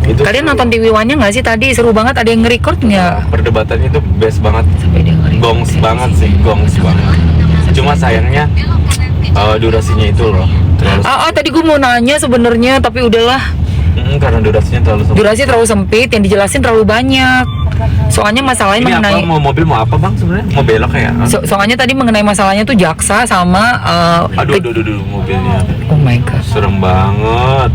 Itu Kalian nonton TV One-nya nggak sih tadi? Seru banget, ada yang nge-record nggak? perdebatannya itu best banget. Gongs banget sih, gongs banget. Cuma sayangnya durasinya itu loh. Tadi gue mau nanya sebenarnya tapi udahlah. Karena durasinya terlalu sempit. Durasi terlalu sempit, yang dijelasin terlalu banyak. Soalnya masalahnya Ini mengenai apa, mau mobil mau apa bang sebenarnya? Mau belok ya? soalnya tadi mengenai masalahnya tuh jaksa sama Aduh, mobilnya. Oh my god. Serem banget.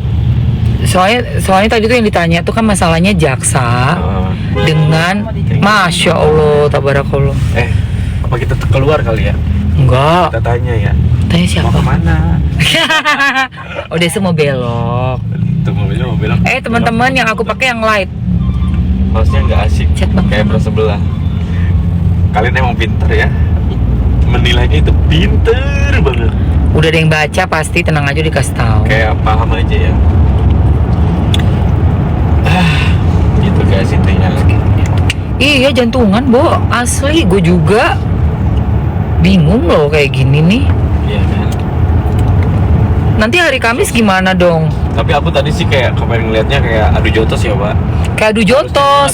Soalnya tadi tuh yang ditanya tuh kan masalahnya jaksa dengan Masya Allah, tabarakallah. Apa kita keluar kali ya? Enggak. Kita tanya ya. Tanya siapa? Mau kemana? Oh dia mau belok. Tuh mobilnya mau belok. Teman-teman yang aku pakai yang light. Hostnya nggak asik. Kayak bro sebelah. Kalian emang pinter ya. Menilainya itu pinter banget. Udah ada yang baca pasti, tenang aja dikasih tahu. Kayak paham aja ya. Gitu guys intinya. Iya jantungan Bo, asli gue juga bingung loh kayak gini nih. Iya kan. Nanti hari Kamis gimana dong? Tapi aku tadi sih kayak kemarin ngeliatnya kayak adu jotos ya pak. Kayak adu jotos.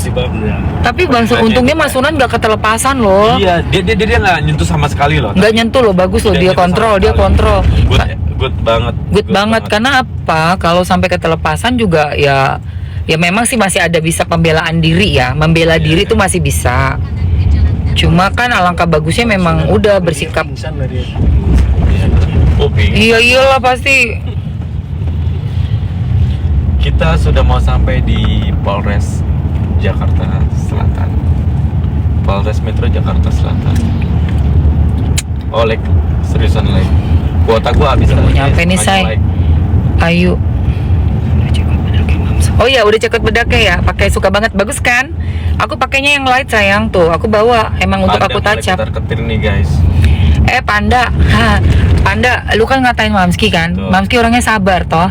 Tapi untungnya Mas Sunan gak ketelepasan loh. Iya, dia nggak nyentuh sama sekali loh. Nggak nyentuh loh, bagus loh, dia kontrol. Good banget. Good banget karena apa? Kalau sampai ketelepasan juga ya memang sih masih ada bisa pembelaan diri ya, membela diri itu masih bisa. Cuma kan alangkah bagusnya memang udah bersikap. Iya iyalah pasti. Kita sudah mau sampai di Polres Jakarta Selatan. Polres Metro Jakarta Selatan. Like, seriusan like. Kuota gua habis. Udah mau nyampe nih say. Ayo. Oh iya udah ceket bedaknya ya, pakai suka banget, bagus kan? Aku pakainya yang light sayang tuh, aku bawa emang untuk aku touch up. Ketir nih guys. Panda, Panda, lu kan ngatain Mamski kan? Mamski orangnya sabar toh.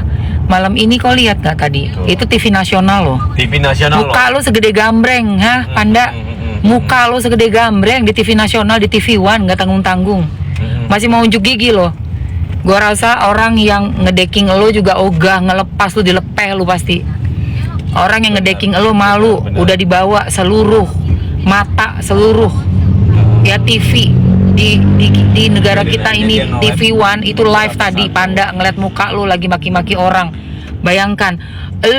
Malam ini kau lihat nggak tadi? Itu TV nasional loh. TV nasional. Muka lu segede gambreng, Panda. Muka lu segede gambreng di TV nasional, di TV One nggak tanggung-tanggung. Masih mau unjuk gigi loh. Gua rasa orang yang ngedeking lo juga ogah ngelepas lu, dilepeh lu pasti. Orang yang ngedeking lo malu, udah dibawa seluruh mata seluruh ya TV di negara kita ini. TV One itu live tadi, Panda ngeliat muka lu lagi maki-maki orang. Bayangkan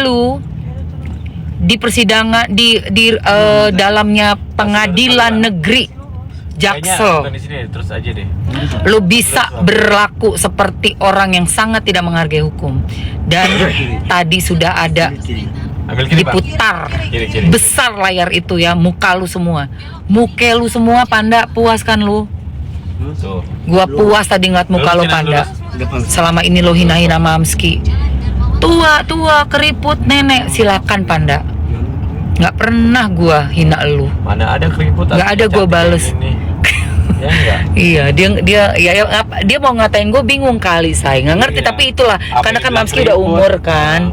lu di persidangan di dalamnya pengadilan negeri Jaksel, terus aja deh. lu bisa berlaku seperti orang yang sangat tidak menghargai hukum. Dan tadi sudah ada diputar besar layar itu ya, muka lu semua, Panda, puas kan lu? Gua puas tadi ngeliat muka lu Panda. Selama ini lo hina-hina Mamski, tua keriput nenek, silakan Panda. Nggak pernah gua hina lu. Mana ada keriput? Nggak ada gua bales. Iya, dia mau ngatain gue, bingung kali saya nggak ngerti. Tapi itulah karena kan Mamski udah umur kan.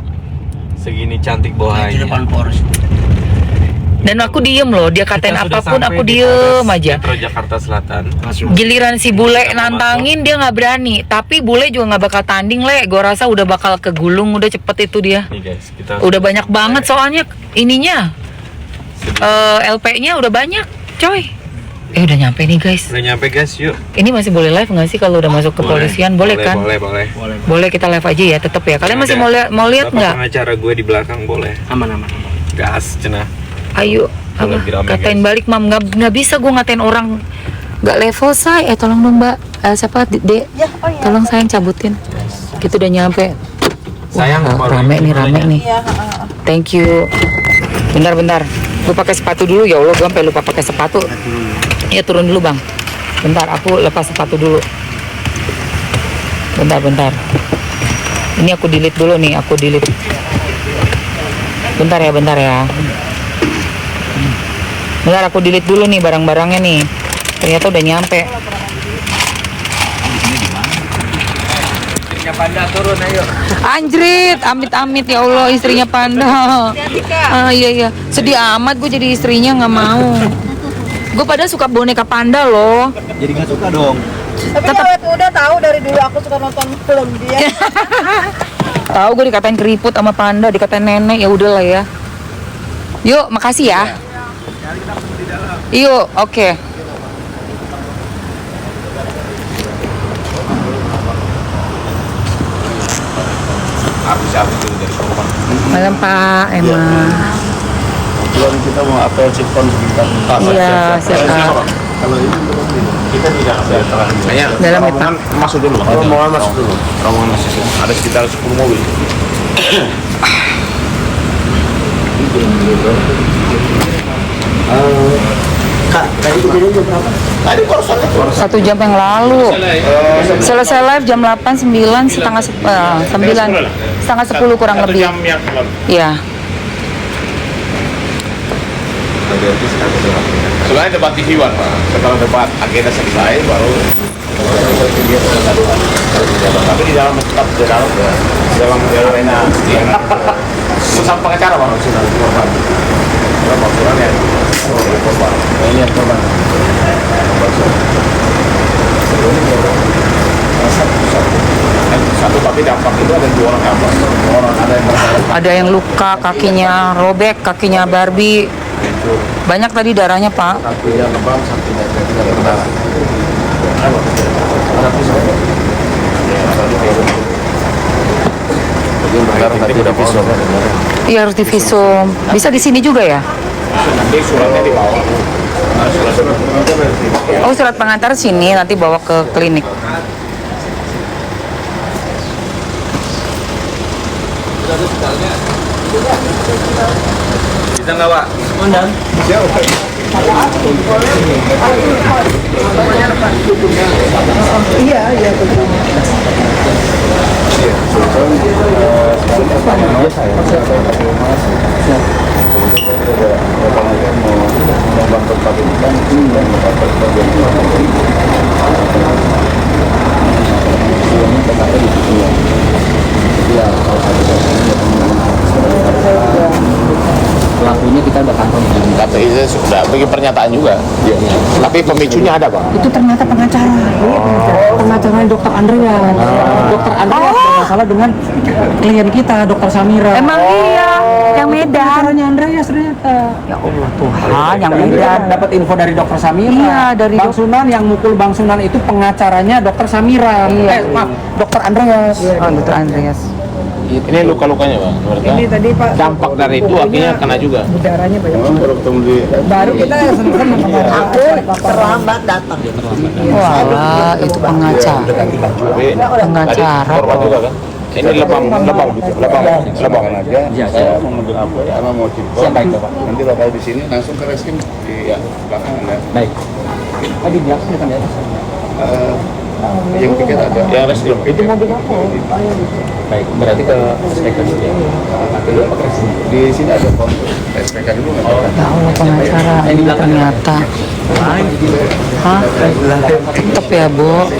Segini cantik bawahnya. Dan aku diem loh, dia katain Kita sudah apapun sampai aku di diem Polres aja. Metro Jakarta Selatan. Giliran si bule nantangin dia nggak berani, tapi bule juga nggak bakal tanding le. Gue rasa udah bakal kegulung, udah cepet itu dia. Nih guys, kita Udah banyak banget soalnya ininya, LP-nya udah banyak, coy. Udah nyampe nih guys. udah nyampe guys, yuk. Ini masih boleh live nggak sih kalau udah masuk ke polisian? Boleh kan? Boleh. Boleh kita live aja ya, tetap ya. Kalian masih mau lihat Bapak nggak? pengacara gue di belakang boleh. Aman. Gas, cenah. Ayo, apa? Lebih rame, Katain guys. balik mam, nggak bisa gue ngatain orang nggak level say. Tolong dong mbak, siapa Dek? Tolong sayang cabutin. Gitu udah nyampe. Sayang, Wah, baru rame ini nih, rame mulainya. nih. Thank you. Bentar. Gue pakai sepatu dulu ya Allah, gue sampai lupa pakai sepatu. Ya turun dulu bang. Bentar, aku lepas sepatu dulu. Bentar. Ini aku delete dulu nih, Bentar ya. Bentar aku delete dulu nih barang-barangnya nih. Ternyata udah nyampe. Istrinya Panda turun, ayo. Anjrit, amit-amit ya Allah istrinya Panda. Iya. Sedih amat gue jadi istrinya nggak mau. Gue pada suka boneka Panda loh. Jadi nggak suka dong. Tapi awet udah tahu dari dulu aku suka nonton film dia. Tahu gue dikatain keriput sama Panda, dikatain nenek, ya udahlah ya. Yuk, makasih ya. Yuk, oke. Habis dulu dari korban. Malam Pak, emang. Kebetulan kita mau apel sifon sebentar. Iya, siap. Kalau ini kita di dalam saya Dalam ya, rombongan masuk dulu. Rombongan masuk dulu. Ada sekitar 10 mobil. Kak, tadi kejadian jam berapa? Tadi korsornya 1 jam yang lalu. Selesai live jam 8, 9, setengah 10 kurang lebih. jam yang lalu. Iya. Sebenarnya debat TV One, Pak. Setelah debat agenda selesai baru tapi di dalam tetap di dalam arena sesama pengacara, Pak. Sudah korban. Korban ya. Korban. Ini yang korban. Satu tapi dampak itu ada 2 orang dampak. Orang ada yang Ada yang luka, kakinya robek, kakinya Barbie. Banyak tadi darahnya Pak. satunya lebam, satunya tidak berdarah. Ada pisau. Bagian berdarah tadi udah pisau. Iya harus divisum. Bisa di sini juga ya? Nanti suratnya dibawa. Oh surat pengantar sini nanti bawa ke klinik. Bisa nggak, Pak? Undang. Iya. Pelakunya kita udah kantong. Tapi itu sudah bagi pernyataan juga. Tapi pemicunya ada, Pak. Itu ternyata pengacara. Pengacaranya Dokter Andreas. Dokter Andreas bermasalah dengan klien kita, Dokter Samira. Emang iya, yang Medan. Pengacaranya Andreas ternyata. Ya Allah Tuhan, yang Medan. Dapat info dari Dokter Samira. Iya, dari Bang Sunan yang mukul Bang Sunan itu pengacaranya Dokter Samira. Iya. Maaf, Dokter Andreas. Oh, Dokter Andreas. Ini luka-lukanya, Bang. Ini tadi Pak. Dampak dari itu akhirnya kena juga. Darahnya banyak. Baru ketemu di Baru kita senang Aku terlambat datang. Wah, itu pengacara. Pengacara korban juga kan? Ini lebam aja. Saya mau ngambil apa ya, sama mau cipol. Nanti Bapak di sini langsung ke reskim di belakang Anda. Baik. Tadi belakang depan ya. Yang tiket ada. Yang reskim. Itu mobil apa? Baik, berarti ke SPK dulu ya. Di sini ada kontur. SPK dulu nggak apa-apa. Ya Allah pengacara ini ternyata. Hah? Tetep ya Bu.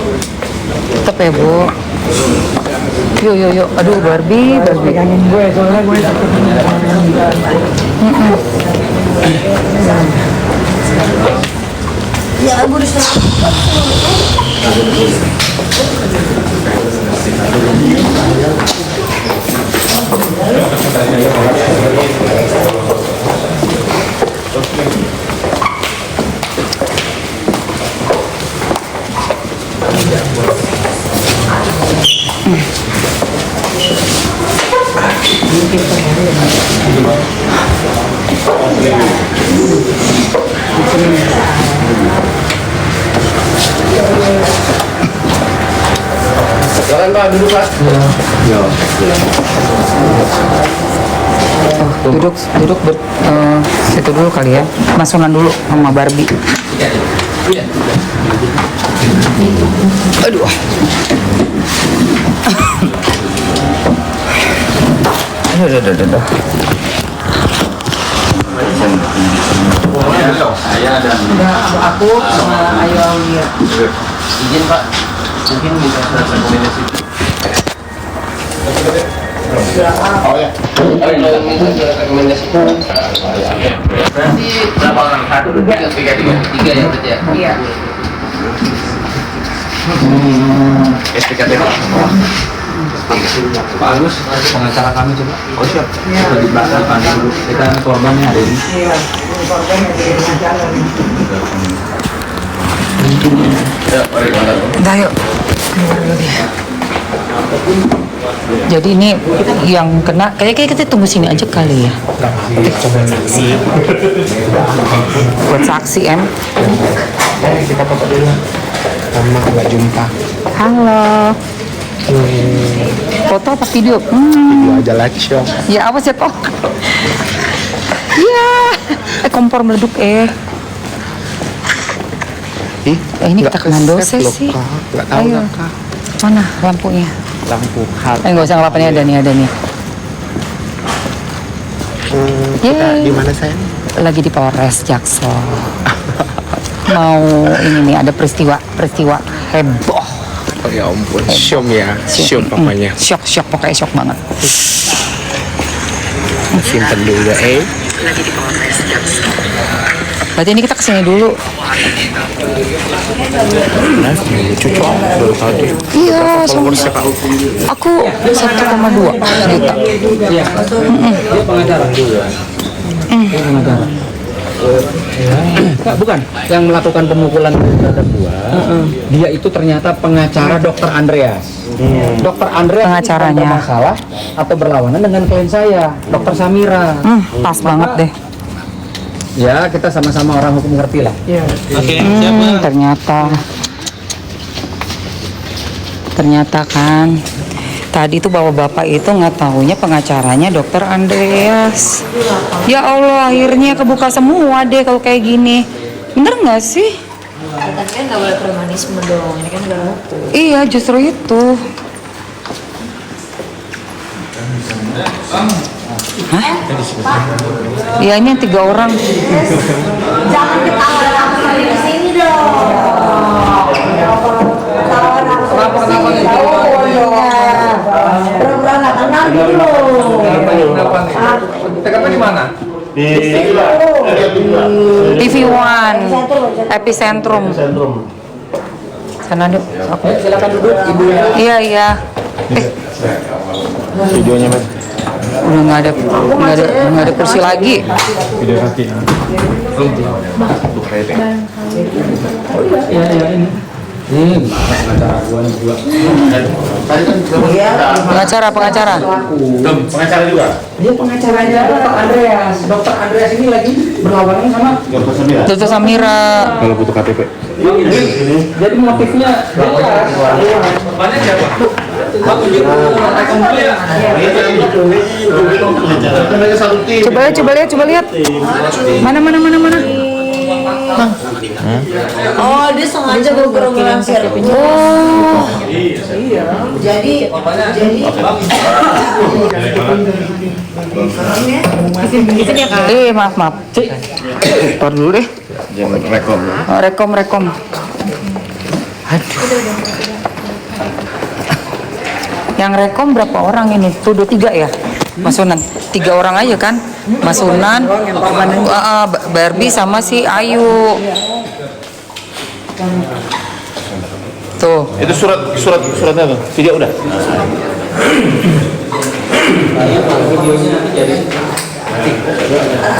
Yuk. Aduh, Barbie. Pegangin gue, soalnya gue Ya, gue udah Jalan Pak, duduk Pak. Duduk situ dulu kali ya. Masunan dulu sama Barbie. Aduh. Aduh. Saya dan Aku sama Ayu Aulia. izin Pak, mungkin bisa rekomendasi. Oh ya, rekomendasi. Berarti berapa orang? Satu, dua, tiga ya berarti ya? Iya. SPKT. Pak Agus, pengacara kami coba. Oh siap. Di belakang kan dulu. Kita korbannya ada ini. Iya, korban yang jadi pengacara. Udah yuk. Jadi ini yang kena, kayaknya kita tunggu sini aja kali ya. Buat saksi em. Kita foto dulu. Lama nggak jumpa. Halo. Foto apa video? Video aja like shop. Ya apa sih toh? Iya. Kompor meleduk ini kita kena dosis sih. Nggak tahu Ayo. Kak. Mana lampunya? Lampu hal. Nggak usah ngelapain, ada nih. Kita di mana sayang? Lagi di Polres Jaksel. Mau ini nih, ada peristiwa heboh. Oh ya ampun, syok ya, syok pokoknya. Syok pokoknya syok banget. Simpen dulu Lagi di Polres Jaksel. Berarti ini kita kesini dulu. Nah, cucu baru tadi. Iya, sama. Aku 1,2 juta. Iya. Dia pengacara juga. Dia pengacara. Enggak, bukan yang melakukan pemukulan terhadap gua. Dia itu ternyata pengacara Dr. Andreas. Dr. Andreas Pengacaranya. masalah atau berlawanan dengan klien saya, Dr. Samira. Pas banget deh. Ya, kita sama-sama orang hukum ngerti lah. Iya. Oke, Ternyata kan tadi tuh bapak itu nggak taunya pengacaranya Dokter Andreas. Ya Allah, akhirnya kebuka semua deh kalau kayak gini. Bener nggak sih? Tapi kan nggak boleh premanisme dong, ini kan negara hukum. Iya, justru itu. Hah? Iya, ini 3 orang. Jangan ketawa langsung di sini dong. Pura-pura nggak kenal gitu loh. TKP di mana? TV1 Epicentrum. Sana duduk. Silakan duduk, Ibu ya. Iya. videonya Mas. Udah nggak ada kursi lagi. Video kaki. Iya ini. Pengacara gua nih juga. Pengacara. Pengacara juga. Dia pengacaranya Dr. Andreas. Dr. Andreas ini lagi berlawanan sama Dr. Samira. Kalau butuh KTP. Jadi motifnya jelas. Bapaknya siapa? Pak tunjuk rekam dulu ya. Coba lihat. Mana. Oh, dia sengaja bergerak share. Oh. Jadi Maaf. Tar dulu deh. Jangan Rekom. Aduh. Yang rekom berapa orang ini? Tuh 23 ya? Mas Sunan, 3 orang aja kan? Mas Sunan, Barbie sama si Ayu. Tuh. Itu suratnya tuh. Video udah.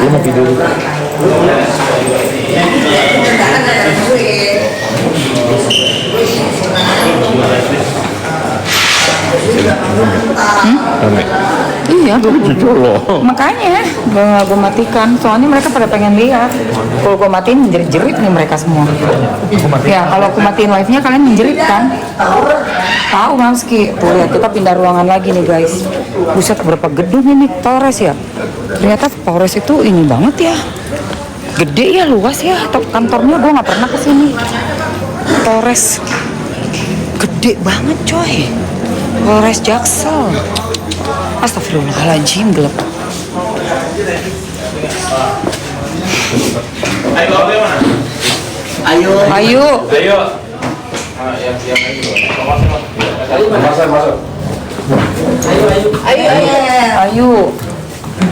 Lu mau video dulu. Iya, makanya gue matikan. Soalnya mereka pada pengen lihat. Kalau gue matiin menjerit-jerit nih mereka semua. Ya, kalau aku matiin live-nya kalian menjerit kan? Tahu Mamski. Tuh lihat, kita pindah ruangan lagi nih guys. Buset, berapa gedung ini Polres ya? Ternyata Polres itu ini banget ya. Gede ya, luas ya. Kantornya gue nggak pernah kesini. Polres gede banget coy. Polres Jaksel. Astagfirullahaladzim, gelap. Ayo. Ayo.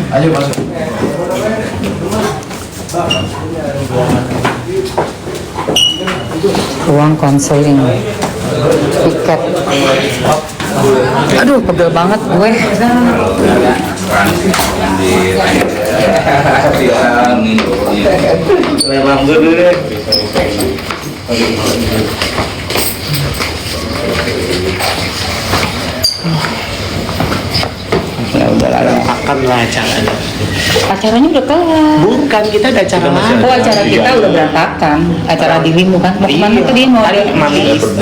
Ayo masuk. Ruang konseling. Tiket. Aduh, pegel banget gue. Ya udah lah. Akan lah acaranya. Acaranya udah kelar. Bukan, kita ada acara lain. Oh, acara kita udah berantakan. Acara dirimu kan. Mau kemana tadi? Mau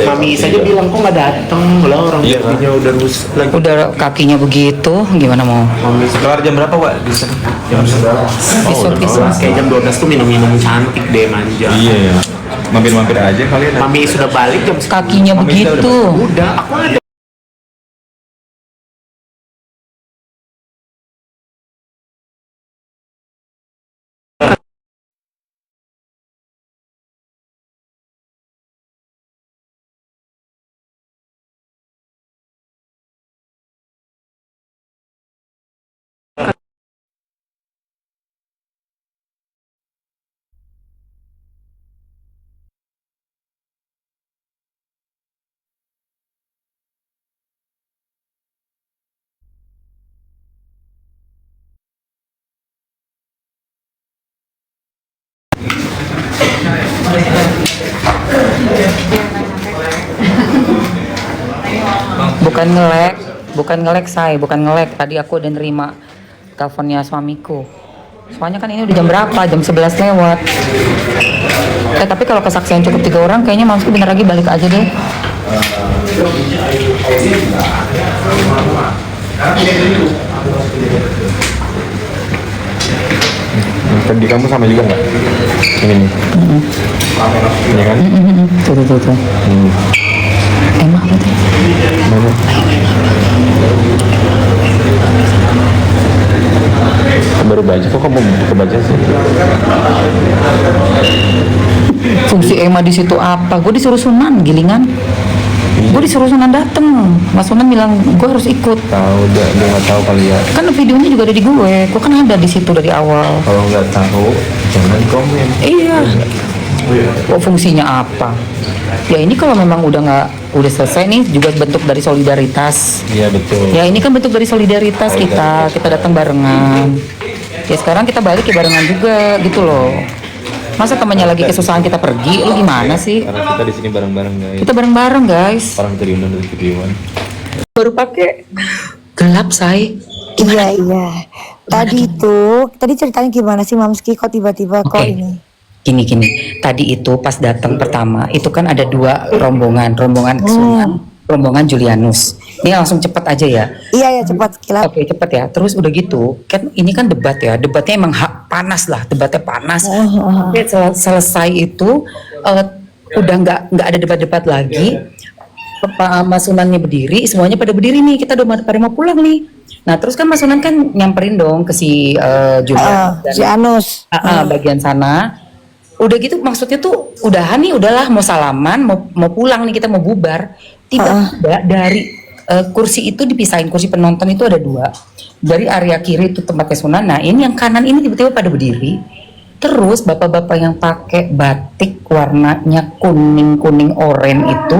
Mami saja bilang kok nggak datang. Lah orang kakinya udah rusak lagi. Udah kakinya begitu, gimana mau? Kelar jam berapa, Pak? Jam 11. Besok. Kayak jam 12 tuh minum-minum cantik deh, manja. Iya ya. Mampir-mampir aja kalian. Mami sudah balik jam kakinya begitu. Udah, aku ada. bukan ngelek say, bukan ngelek. Tadi aku udah nerima teleponnya suamiku. Soalnya kan ini udah jam berapa? Jam 11 lewat. Tapi kalau kesaksian cukup 3 orang, kayaknya Mamski bentar lagi balik aja deh. Di kamu sama juga nggak? Ini nih. Ini kan? Tuh. Emang apa tuh? Mana? Baru baca, kok kamu kebaca sih? Fungsi Emma di situ apa? Gue disuruh Sunan Gilingan. Gue disuruh Sunan dateng. Mas Sunan bilang gue harus ikut. Tahu, dia nggak tahu kali ya. Kan videonya juga ada di gue kan ada di situ dari awal. Kalau nggak tahu, jangan komen. Iya. Kok fungsinya apa? Ya ini kalau memang udah selesai nih juga bentuk dari solidaritas. Iya betul. Ya ini kan bentuk dari solidaritas kita datang barengan. Ya sekarang kita balik ya barengan juga gitu loh. Masa temannya lagi kesusahan kita pergi, lu gimana sih? Karena kita di sini bareng-bareng guys. Kita bareng-bareng guys. Orang kita diundang dari videoan. Baru pakai gelap say. Iya. Tadi ceritanya gimana sih Mamski kok tiba-tiba kok ini? Gini, tadi itu pas datang pertama itu kan ada 2 rombongan Sunan, rombongan Julianus. Ini langsung cepat aja ya. Iya cepat sekilas. Oke, cepat ya. Terus udah gitu, kan ini kan debat ya. Debatnya emang panas lah, debatnya panas. Oke, selesai itu udah nggak ada debat-debat lagi. Mas Sunannya berdiri, semuanya pada berdiri nih. Kita udah pada mau pulang nih. Nah, terus kan Mas Sunan kan nyamperin dong ke si Julianus si Anus. Bagian sana. Udah gitu maksudnya tuh udahan nih, udahlah mau salaman, mau pulang nih, kita mau bubar. Tiba-tiba dari kursi itu dipisahin, kursi penonton itu ada 2. Dari area kiri itu tempatnya Sunan, nah ini yang kanan ini tiba-tiba pada berdiri. Terus bapak-bapak yang pakai batik warnanya kuning oranye itu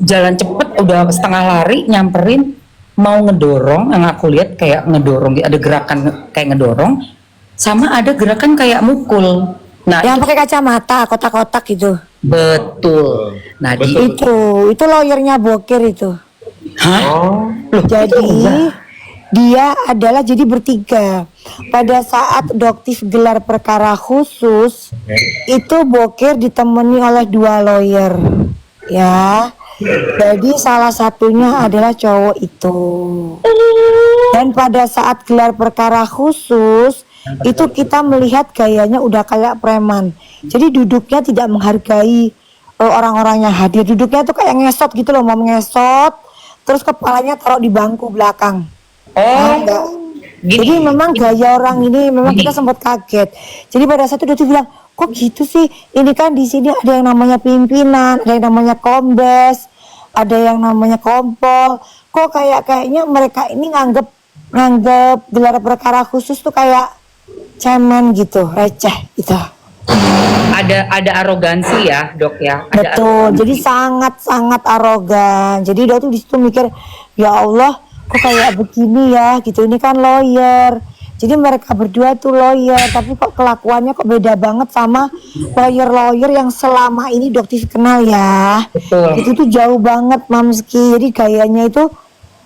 jalan cepet, udah setengah lari nyamperin, mau ngedorong. Yang aku lihat kayak ngedorong, ada gerakan kayak ngedorong, sama ada gerakan kayak mukul. Nah, yang pakai kacamata kotak-kotak gitu. Betul. Nah, itu lawyernya Bokir itu. Hah? Loh, jadi dia adalah jadi bertiga. Pada saat Doktif gelar perkara khusus, itu Bokir ditemani oleh 2 lawyer. Ya. Jadi salah satunya adalah cowok itu. Dan pada saat gelar perkara khusus, itu kita melihat gayanya udah kayak preman. Jadi duduknya tidak menghargai orang-orang yang hadir. Duduknya tuh kayak ngesot gitu loh, mau ngesot, terus kepalanya taruh di bangku belakang. Jadi memang gaya orang ini memang kita sempat kaget. Jadi pada saat itu dia bilang, kok gitu sih? Ini kan di sini ada yang namanya pimpinan, ada yang namanya kombes, ada yang namanya kompol. Kok kayaknya mereka ini nganggep gelar perkara khusus tuh kayak cemen gitu, receh gitu. Ada arogansi ya, Dok ya. Betul. Jadi sangat arogan. Jadi dia tuh di situ mikir, ya Allah, kok kayak begini ya, gitu. Ini kan lawyer. Jadi mereka berdua tuh lawyer, tapi kok kelakuannya kok beda banget sama lawyer yang selama ini Doktif kenal ya. Betul. Itu tuh jauh banget, Mamski. Jadi gayanya itu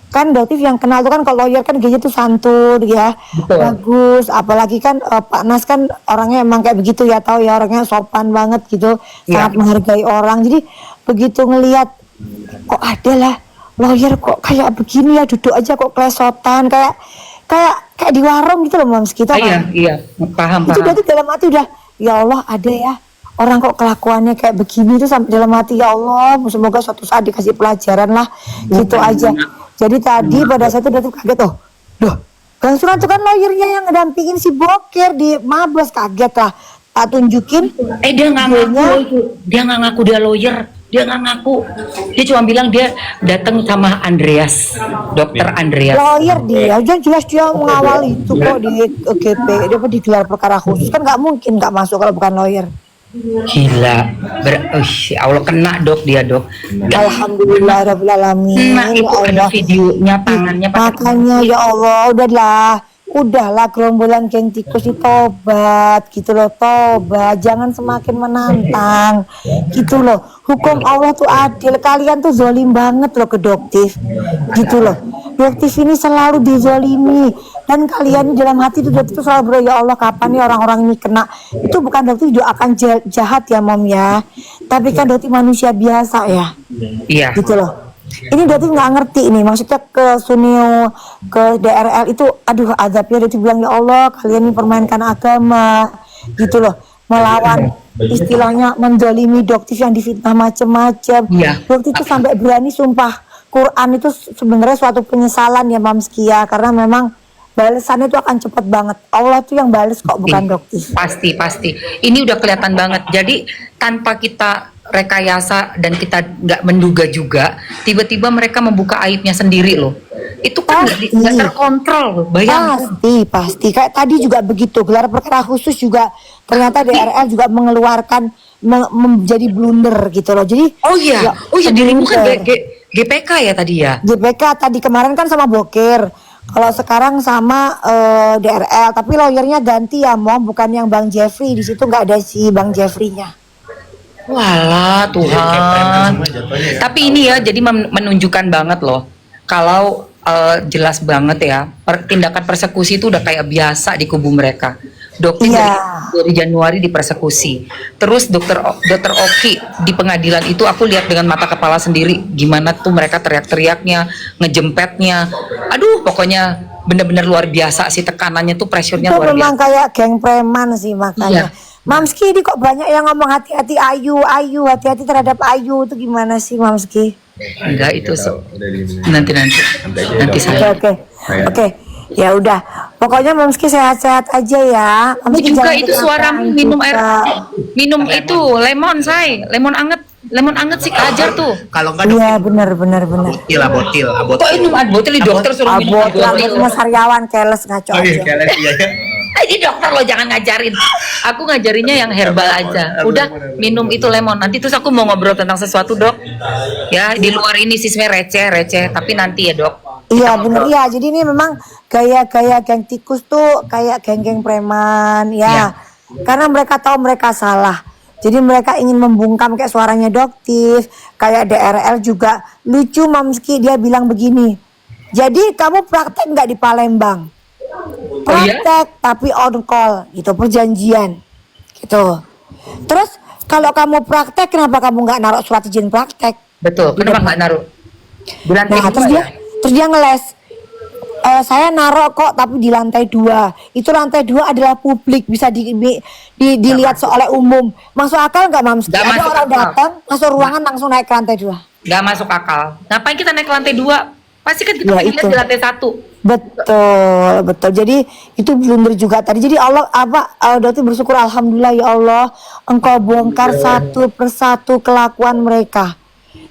kan Doktif yang kenal tuh kan, kalau lawyer kan gayanya tuh santun ya. Betul. Bagus, apalagi kan Pak Nas kan orangnya emang kayak begitu ya, tahu ya, orangnya sopan banget gitu, sangat menghargai orang. Jadi begitu ngelihat kok ada lah lawyer kok kayak begini ya, duduk aja kok klesotan kayak di warung gitu loh, Mams, kita kan. Iya, paham. Itu berarti dalam hati udah, ya Allah ada ya orang kok kelakuannya kayak begini, tuh sampai dalam hati, ya Allah semoga suatu saat dikasih pelajaran lah, gitu aja. Jadi tadi pada saat itu udah tuh kaget, Bang Sunan tuh kan lawyernya yang ngedampingin si Bokir di Mabes, kaget lah. Tak tunjukin, dia nggak ngaku dia lawyer. Dia nggak ngaku, dia cuma bilang dia datang sama Andreas, dokter Andreas. Lawyer dia, jelas dia mengawal itu kok di GP, dia di gelar perkara khusus, kan nggak mungkin nggak masuk kalau bukan lawyer. Gila, Allah kena Dok dia, Dok. Alhamdulillah rabbil alamin. Nah, itu ada videonya, tangannya. Makanya ya Allah, udahlah gerombolan geng tikus itu tobat gitu loh, tobat, jangan semakin menantang gitu loh. Hukum Allah tuh adil, kalian tuh zolim banget loh ke Doktif gitu loh. Doktif ini selalu dizolimi, dan kalian dalam hati tuh Doktif selalu berdoa, ya Allah kapan nih orang-orang ini kena. Itu bukan Doktif doakan jahat ya Mom ya, tapi kan Doktif manusia biasa ya. Iya gitu loh. Ini Doktif nggak ngerti ini, maksudnya ke Sunio, ke DRL itu, aduh azabnya. Doktif bilang, ya Allah kalian ini permainkan agama gitu loh, melawan istilahnya mendolimi Doktif yang difitnah macem-macem. Doktif itu sampai berani sumpah Quran itu sebenarnya suatu penyesalan ya Mamski ya, karena memang balasannya itu akan cepet banget. Allah tuh yang bales kok, bukan Doktif. Pasti. Ini udah kelihatan banget. Jadi tanpa kita rekayasa dan kita nggak menduga juga, tiba-tiba mereka membuka aibnya sendiri loh. Itu kan nggak terkontrol loh, bayangkan. Pasti kayak tadi juga begitu, gelar perkara khusus juga ternyata DRL juga mengeluarkan menjadi blunder gitu loh. Jadi dirimu kan GPK ya tadi ya. GPK tadi kemarin kan sama Bokir, kalau sekarang sama DRL, tapi lawyernya ganti ya Mom, bukan yang Bang Jeffrey. Di situ nggak ada si Bang Jeffrey-nya. Walah Tuhan. Tapi ini ya jadi menunjukkan banget loh, kalau jelas banget ya, tindakan persekusi itu udah kayak biasa di kubu mereka. Dokter dari Januari dipersekusi, terus dokter Oki di pengadilan itu aku lihat dengan mata kepala sendiri gimana tuh mereka teriak-teriaknya, ngejempetnya, aduh pokoknya bener-bener luar biasa sih, tekanannya tuh, pressure-nya luar biasa. Itu memang kayak geng preman sih makanya. Mamski ini kok banyak yang ngomong hati-hati Ayu, hati-hati terhadap Ayu, itu gimana sih Mamski? Enggak, itu nanti saya. Oke. Ya udah. Pokoknya Mamski sehat-sehat aja ya. Mamski juga jangan itu suaramu kecelakaan minum juga. air, minum itu lemon lemon anget sih ajar tuh. Kalau enggak Iya benar. botil, Kok ini botil di dokter suruh minum Abot lah, sariawan keles ngaco Oh iya, aja. kalian iya ya. Ini dokter lo jangan ngajarin. Aku ngajarinnya yang herbal aja. Udah minum itu lemon. Nanti terus aku mau ngobrol tentang sesuatu dok. Ya di luar ini sih sebenarnya receh. Tapi nanti ya dok. Iya bener ya. Jadi ini memang gaya-gaya geng tikus tuh kayak geng-geng preman ya. Karena mereka tahu mereka salah. Jadi mereka ingin membungkam kayak suaranya Doktif. Kayak DRL juga lucu Mamski, dia bilang begini. Jadi kamu praktek nggak di Palembang? Praktek tapi on call gitu, perjanjian gitu. Terus kalau kamu praktek kenapa kamu nggak naruh surat izin praktek? Betul, kenapa nggak naruh? Nah, terus dia ngeles. Saya naruh kok tapi di lantai 2. Itu lantai 2 adalah publik, bisa dilihat oleh umum. Masuk akal nggak Mamski? Nggak Ada masuk orang akal. datang masuk ruangan langsung naik ke lantai 2. Nggak masuk akal. Ngapain kita naik ke lantai 2? Pasti kan kita Ya, pengen lihat itu. di lantai 1. Betul. Jadi itu blunder juga tadi. Jadi Allah Dokter bersyukur alhamdulillah ya Allah, Engkau bongkar satu persatu kelakuan mereka.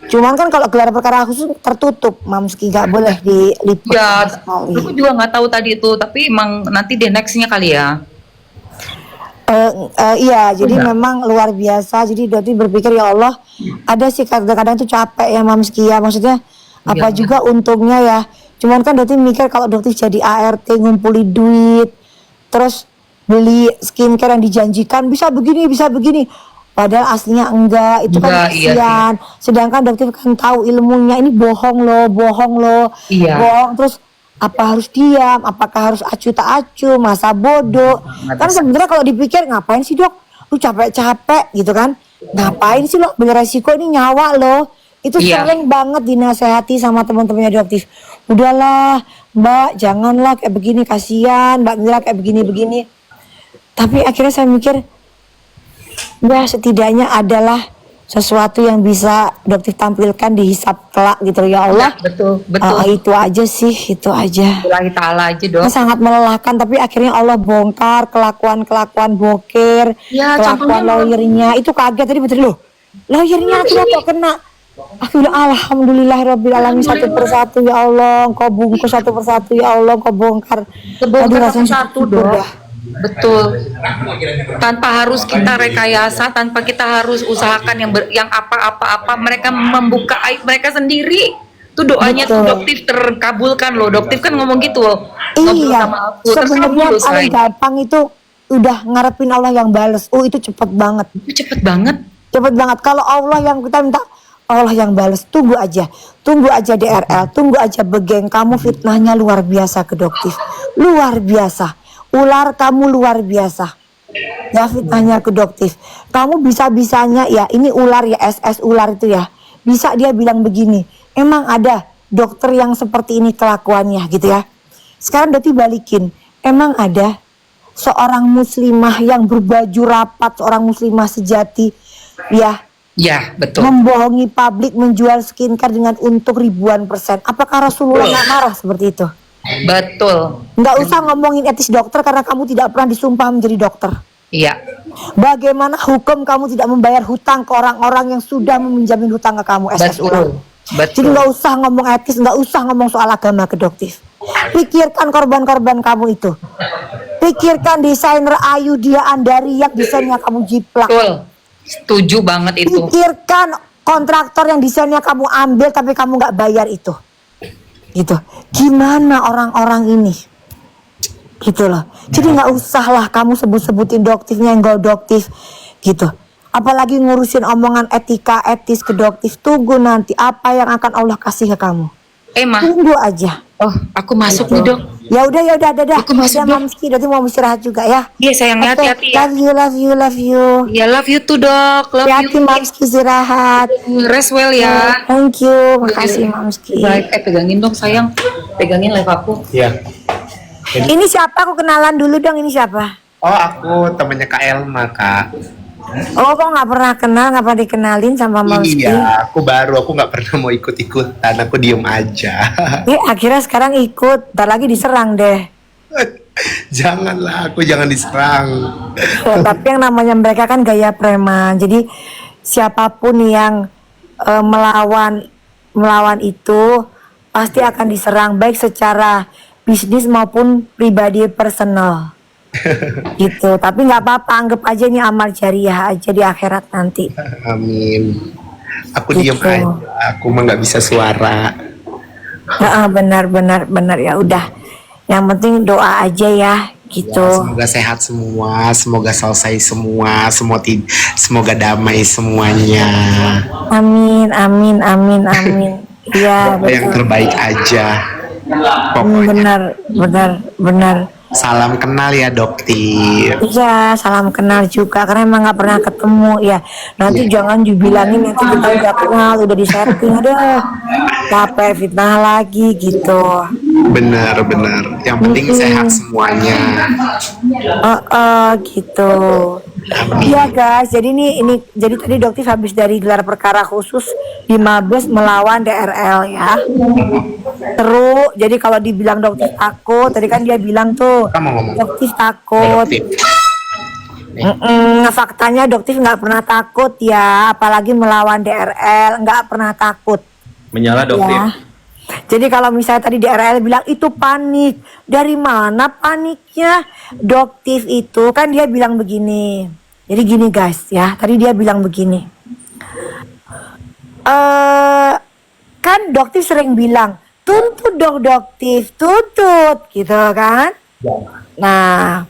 Cuman kan kalau gelar perkara khusus tertutup, Mamski nggak boleh diliput. Ya, aku juga nggak tahu tadi itu. Tapi emang nanti deh nextnya kali ya. Iya, jadi memang luar biasa. Jadi Doti berpikir ya Allah, ada sih kadang-kadang tuh capek ya Mamski ya. Maksudnya apa juga untungnya ya. Cuman kan Doti mikir kalau Doti jadi ART ngumpuli duit, terus beli skincare yang dijanjikan bisa begini. Padahal aslinya enggak, itu kan kasihan. Sedangkan Doti kan tahu ilmunya ini bohong loh. Bohong terus apa harus diam, apakah harus acu tak acu, masa bodoh. Kan sebenarnya kalau dipikir ngapain sih dok, lu capek-capek gitu kan, ngapain sih lo ambil resiko, ini nyawa lo. Itu sering banget dinasehati sama teman-temannya Doktif. Udahlah mbak, janganlah kayak begini, kasihan mbak Mira kayak begini. Tapi akhirnya saya mikir, ya setidaknya adalah sesuatu yang bisa Doktif tampilkan di hisab kelak gitu ya Allah. Betul. Itu aja sih, itu aja. Billahi ta'ala aja dok. Sangat melelahkan, tapi akhirnya Allah bongkar kelakuan boker, Ya, kelakuan contohnya lawyernya. Itu kaget tadi betul loh. Lawyernya akhirnya kok kena. Alhamdulillah Rabbil Alamin, satu persatu ya Allah, Engkau bungkus satu persatu ya Allah, Engkau bongkar. Kebongkar satu dok. Betul. Tanpa harus kita rekayasa, tanpa kita harus usahakan yang apa-apa, mereka membuka aib mereka sendiri. Itu doanya tuh Doktif terkabulkan loh. Doktif kan ngomong gitu loh. Iya. Sebenarnya paling gampang itu udah ngarepin Allah yang bales. Itu cepet banget. Cepet banget. Kalau Allah yang kita minta, Allah yang bales. Tunggu aja DRL, tunggu aja begeng. Kamu fitnahnya luar biasa ke Doktif, luar biasa. Ular kamu luar biasa ya, fitnahnya ke Doktif. Kamu bisa-bisanya ya, ini ular ya, SS ular itu ya, bisa dia bilang begini, emang ada dokter yang seperti ini kelakuannya gitu ya. Sekarang Doktif balikin, emang ada seorang muslimah yang berbaju rapat, seorang muslimah sejati ya, betul, membohongi publik, menjual skincare dengan untung ribuan persen. Apakah Rasulullah nggak marah seperti itu? Betul. Nggak usah ngomongin etis dokter karena kamu tidak pernah disumpah menjadi dokter. Iya. Bagaimana hukum kamu tidak membayar hutang ke orang-orang yang sudah meminjamin hutang ke kamu? Betul. Jadi nggak usah ngomong etis, nggak usah ngomong soal agama ke Doktif. Pikirkan korban-korban kamu itu. Pikirkan desainer Ayu Dia Andaria, desainnya kamu jiplak. Betul. Setuju banget itu. Pikirkan kontraktor yang desainnya kamu ambil tapi kamu nggak bayar itu. Gitu. Gimana orang-orang ini? Gitu loh. Jadi nggak usah lah kamu sebut-sebutin Doktifnya yang gak Doktif gitu. Apalagi ngurusin omongan etika etis ke Doktif. Tunggu nanti apa yang akan Allah kasih ke kamu. Tunggu aja. Oh, aku masuk nih dok. Ya udah, dadah. Aku masuk dok. Mamski, Doti mau istirahat juga ya. Iya sayangnya, hati-hati ya. Love you. Ya love you too dok. Hati-hati Mamski, istirahat. Rest well ya. Thank you, makasih Mamski. Baik, pegangin dong sayang. Pegangin live aku. Iya. Ini siapa? Aku kenalan dulu dong, ini siapa? Oh, aku temannya Kak Elma, Kak. Oh, kok nggak pernah kenal, nggak pernah dikenalin sama Mamski? Iya, aku nggak pernah mau ikut-ikutan, aku diem aja. Akhirnya sekarang ikut, ntar lagi diserang deh. Janganlah, aku jangan diserang. Ya, tapi yang namanya mereka kan gaya preman. Jadi siapapun yang melawan itu pasti akan diserang, baik secara bisnis maupun pribadi personal. Gitu. Tapi nggak apa-apa, anggap aja ini amal jariah aja di akhirat nanti. Amin. Aku Gitu. diam aja. Aku mah nggak bisa suara. Benar ya udah. Yang penting doa aja ya, gitu. Ya, semoga sehat semua, semoga selesai semua, semoga damai semuanya. Amin. Iya, Doa yang terbaik aja. benar. Salam kenal ya Doktif. Iya, salam kenal juga karena emang nggak pernah ketemu ya. Nanti jangan dibilangin nanti kita udah kenal, udah di-setting, aduh capek fitnah lagi gitu. Benar. Yang penting sehat semuanya. Gitu. Iya guys, jadi jadi tadi Doktif habis dari gelar perkara khusus di Mabes melawan DRL ya. Seru. Jadi kalau dibilang Doktif takut, tadi kan dia bilang tuh Doktif takut. Faktanya Doktif nggak pernah takut ya, apalagi melawan DRL nggak pernah takut. Menyala Doktif. Ya. Jadi kalau misalnya tadi DRL bilang itu panik, dari mana paniknya? Doktif itu kan dia bilang begini. Jadi gini guys ya, tadi dia bilang begini. Kan Doktif sering bilang, tuntut dong Doktif, tuntut gitu kan? Nah,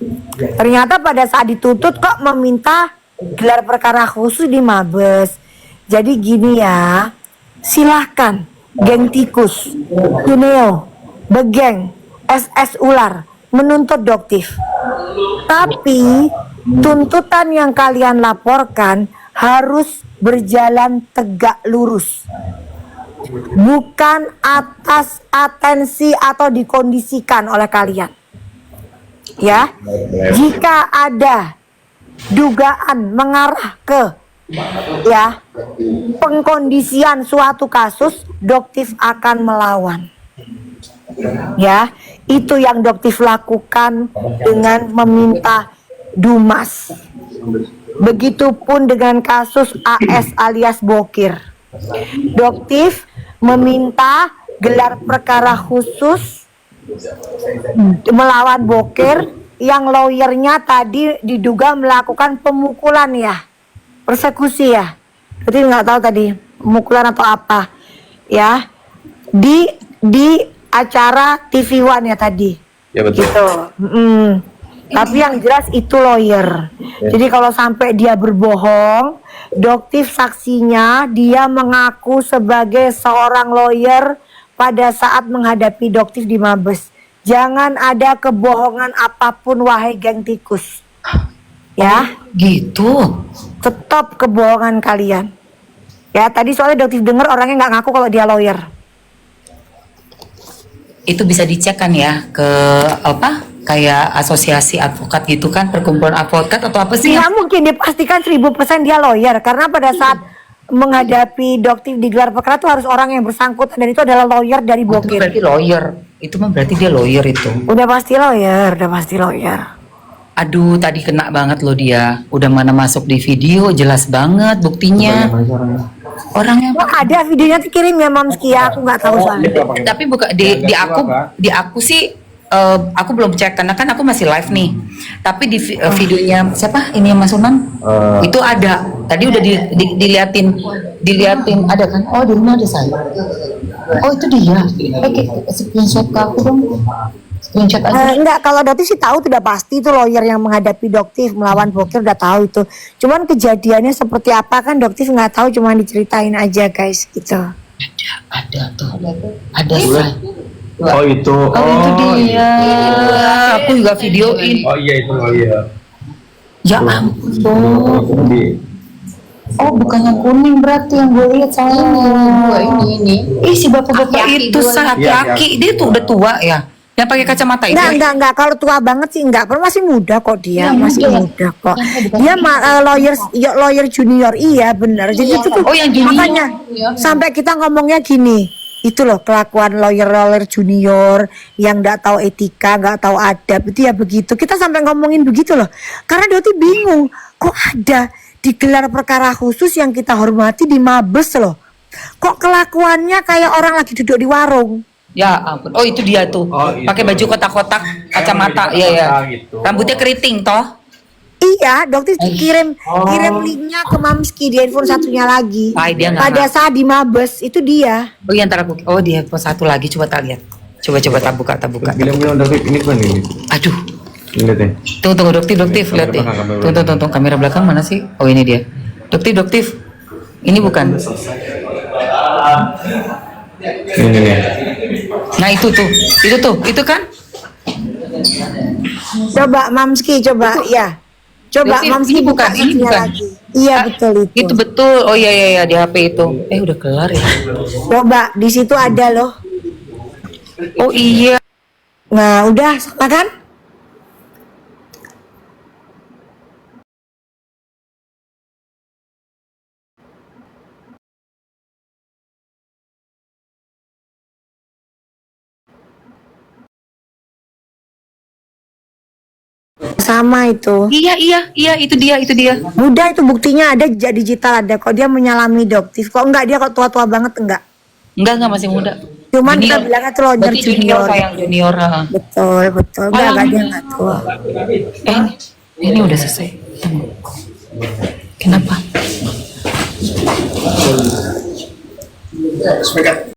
ternyata pada saat dituntut kok meminta gelar perkara khusus di Mabes. Jadi gini ya, silahkan geng tikus, Cuneo, Begeng, SS Ular menuntut Doktif. Tapi tuntutan yang kalian laporkan harus berjalan tegak lurus. Bukan atas atensi atau dikondisikan oleh kalian. Ya, jika ada dugaan mengarah ke pengkondisian suatu kasus, Doktif akan melawan. Ya, itu yang Doktif lakukan dengan meminta Dumas. Begitupun dengan kasus AS alias Bokir. Doktif meminta gelar perkara khusus melawan Bokir yang lawyernya tadi diduga melakukan pemukulan ya, persekusi ya. Jadi nggak tahu tadi pemukulan atau apa ya, di acara TV One ya tadi. Ya betul. Gitu. Tapi yang jelas itu lawyer. Jadi kalau sampai dia berbohong, Doktif saksinya dia mengaku sebagai seorang lawyer pada saat menghadapi Doktif di Mabes. Jangan ada kebohongan apapun wahai geng tikus. Ya, gitu. Tetap kebohongan kalian. Ya, tadi soalnya Doktif dengar orangnya nggak ngaku kalau dia lawyer. Itu bisa dicek kan ya ke apa? Kayak asosiasi advokat gitu kan, perkumpulan advokat atau apa sih? Ya mungkin dipastikan 1000% dia lawyer karena pada saat menghadapi Doktif di gelar perkara itu harus orang yang bersangkutan dan itu adalah lawyer dari Bokir. Itu berarti lawyer. Itu mah berarti dia lawyer itu. Udah pasti lawyer. Aduh, tadi kena banget loh dia. Udah mana masuk di video, jelas banget buktinya. Orangnya ada videonya tuh kirim ya Mamski ya, aku nggak tahu soalnya. Tapi bukan di aku sih aku belum cek karena kan aku masih live nih. Tapi di videonya siapa? Ini yang Mas Sunan? Itu ada. Tadi udah diliatin ada kan? Oh, di rumah ada saya. Oh, itu dia. Screenshot ke aku dong. Screenshot aja. Enggak, kalau Doktif sih tahu tidak pasti itu lawyer yang menghadapi Doktif melawan Bokir udah tahu itu. Cuman kejadiannya seperti apa kan Doktif nggak tahu, cuman diceritain aja guys gitu. Ada tuh. Ada saya. Oh itu. Itu dia. Aku juga videoin. Oh iya itu lawyer. Ya ampun. Oh, bukan yang kuning berarti yang gue lihat saya. Ini. Si bapak-bapak itu aki-aki, dia tuh udah tua ya. Yang pakai kacamata itu. Enggak. Kalau tua banget sih enggak. Kalau masih muda kok dia, masih muda kok. Dia lawyer junior, iya benar. Jadi itu tuh yang junior. makanya sampai kita ngomongnya gini. itu loh kelakuan lawyer junior yang nggak tahu etika, nggak tahu adab itu ya begitu. Kita sampai ngomongin begitu loh, karena Doti bingung kok ada digelar perkara khusus yang kita hormati di Mabes loh, kok kelakuannya kayak orang lagi duduk di warung. Ya ampun. Oh itu dia tuh. Pakai baju kotak-kotak, kacamata. Iya ya. Rambutnya keriting toh. Iya, dokter kirim linknya ke Mamski di handphone satunya lagi. Dia pada saat di Mabes itu dia. Oh iya, ntar aku. Oh di handphone satu lagi, coba tak lihat. Coba tak buka. Bilang dokter ini kan ini. Aduh. Lihat deh. Tunggu dokter lihat deh. Tunggu kamera belakang mana sih? Oh ini dia. Dokter. Ini bukan. Ini nih. Nah itu kan? Coba Mamski, coba ya. Coba Mamski ini bukan. lagi. Iya betul itu. Itu betul. Oh iya di HP itu. Udah kelar ya. Coba di situ ada loh. Oh iya. Nah udah sama kan? Sama itu. Iya itu dia. Mudah itu buktinya ada jejak digital ada kok, dia menyalami doktif. Kok enggak, dia kok tua-tua banget enggak? Enggak masih muda. Cuman kita bilangnya tuh lawyer junior. Sayang junior. Betul. Enggak dia enggak tua. Ini udah selesai. Kenapa?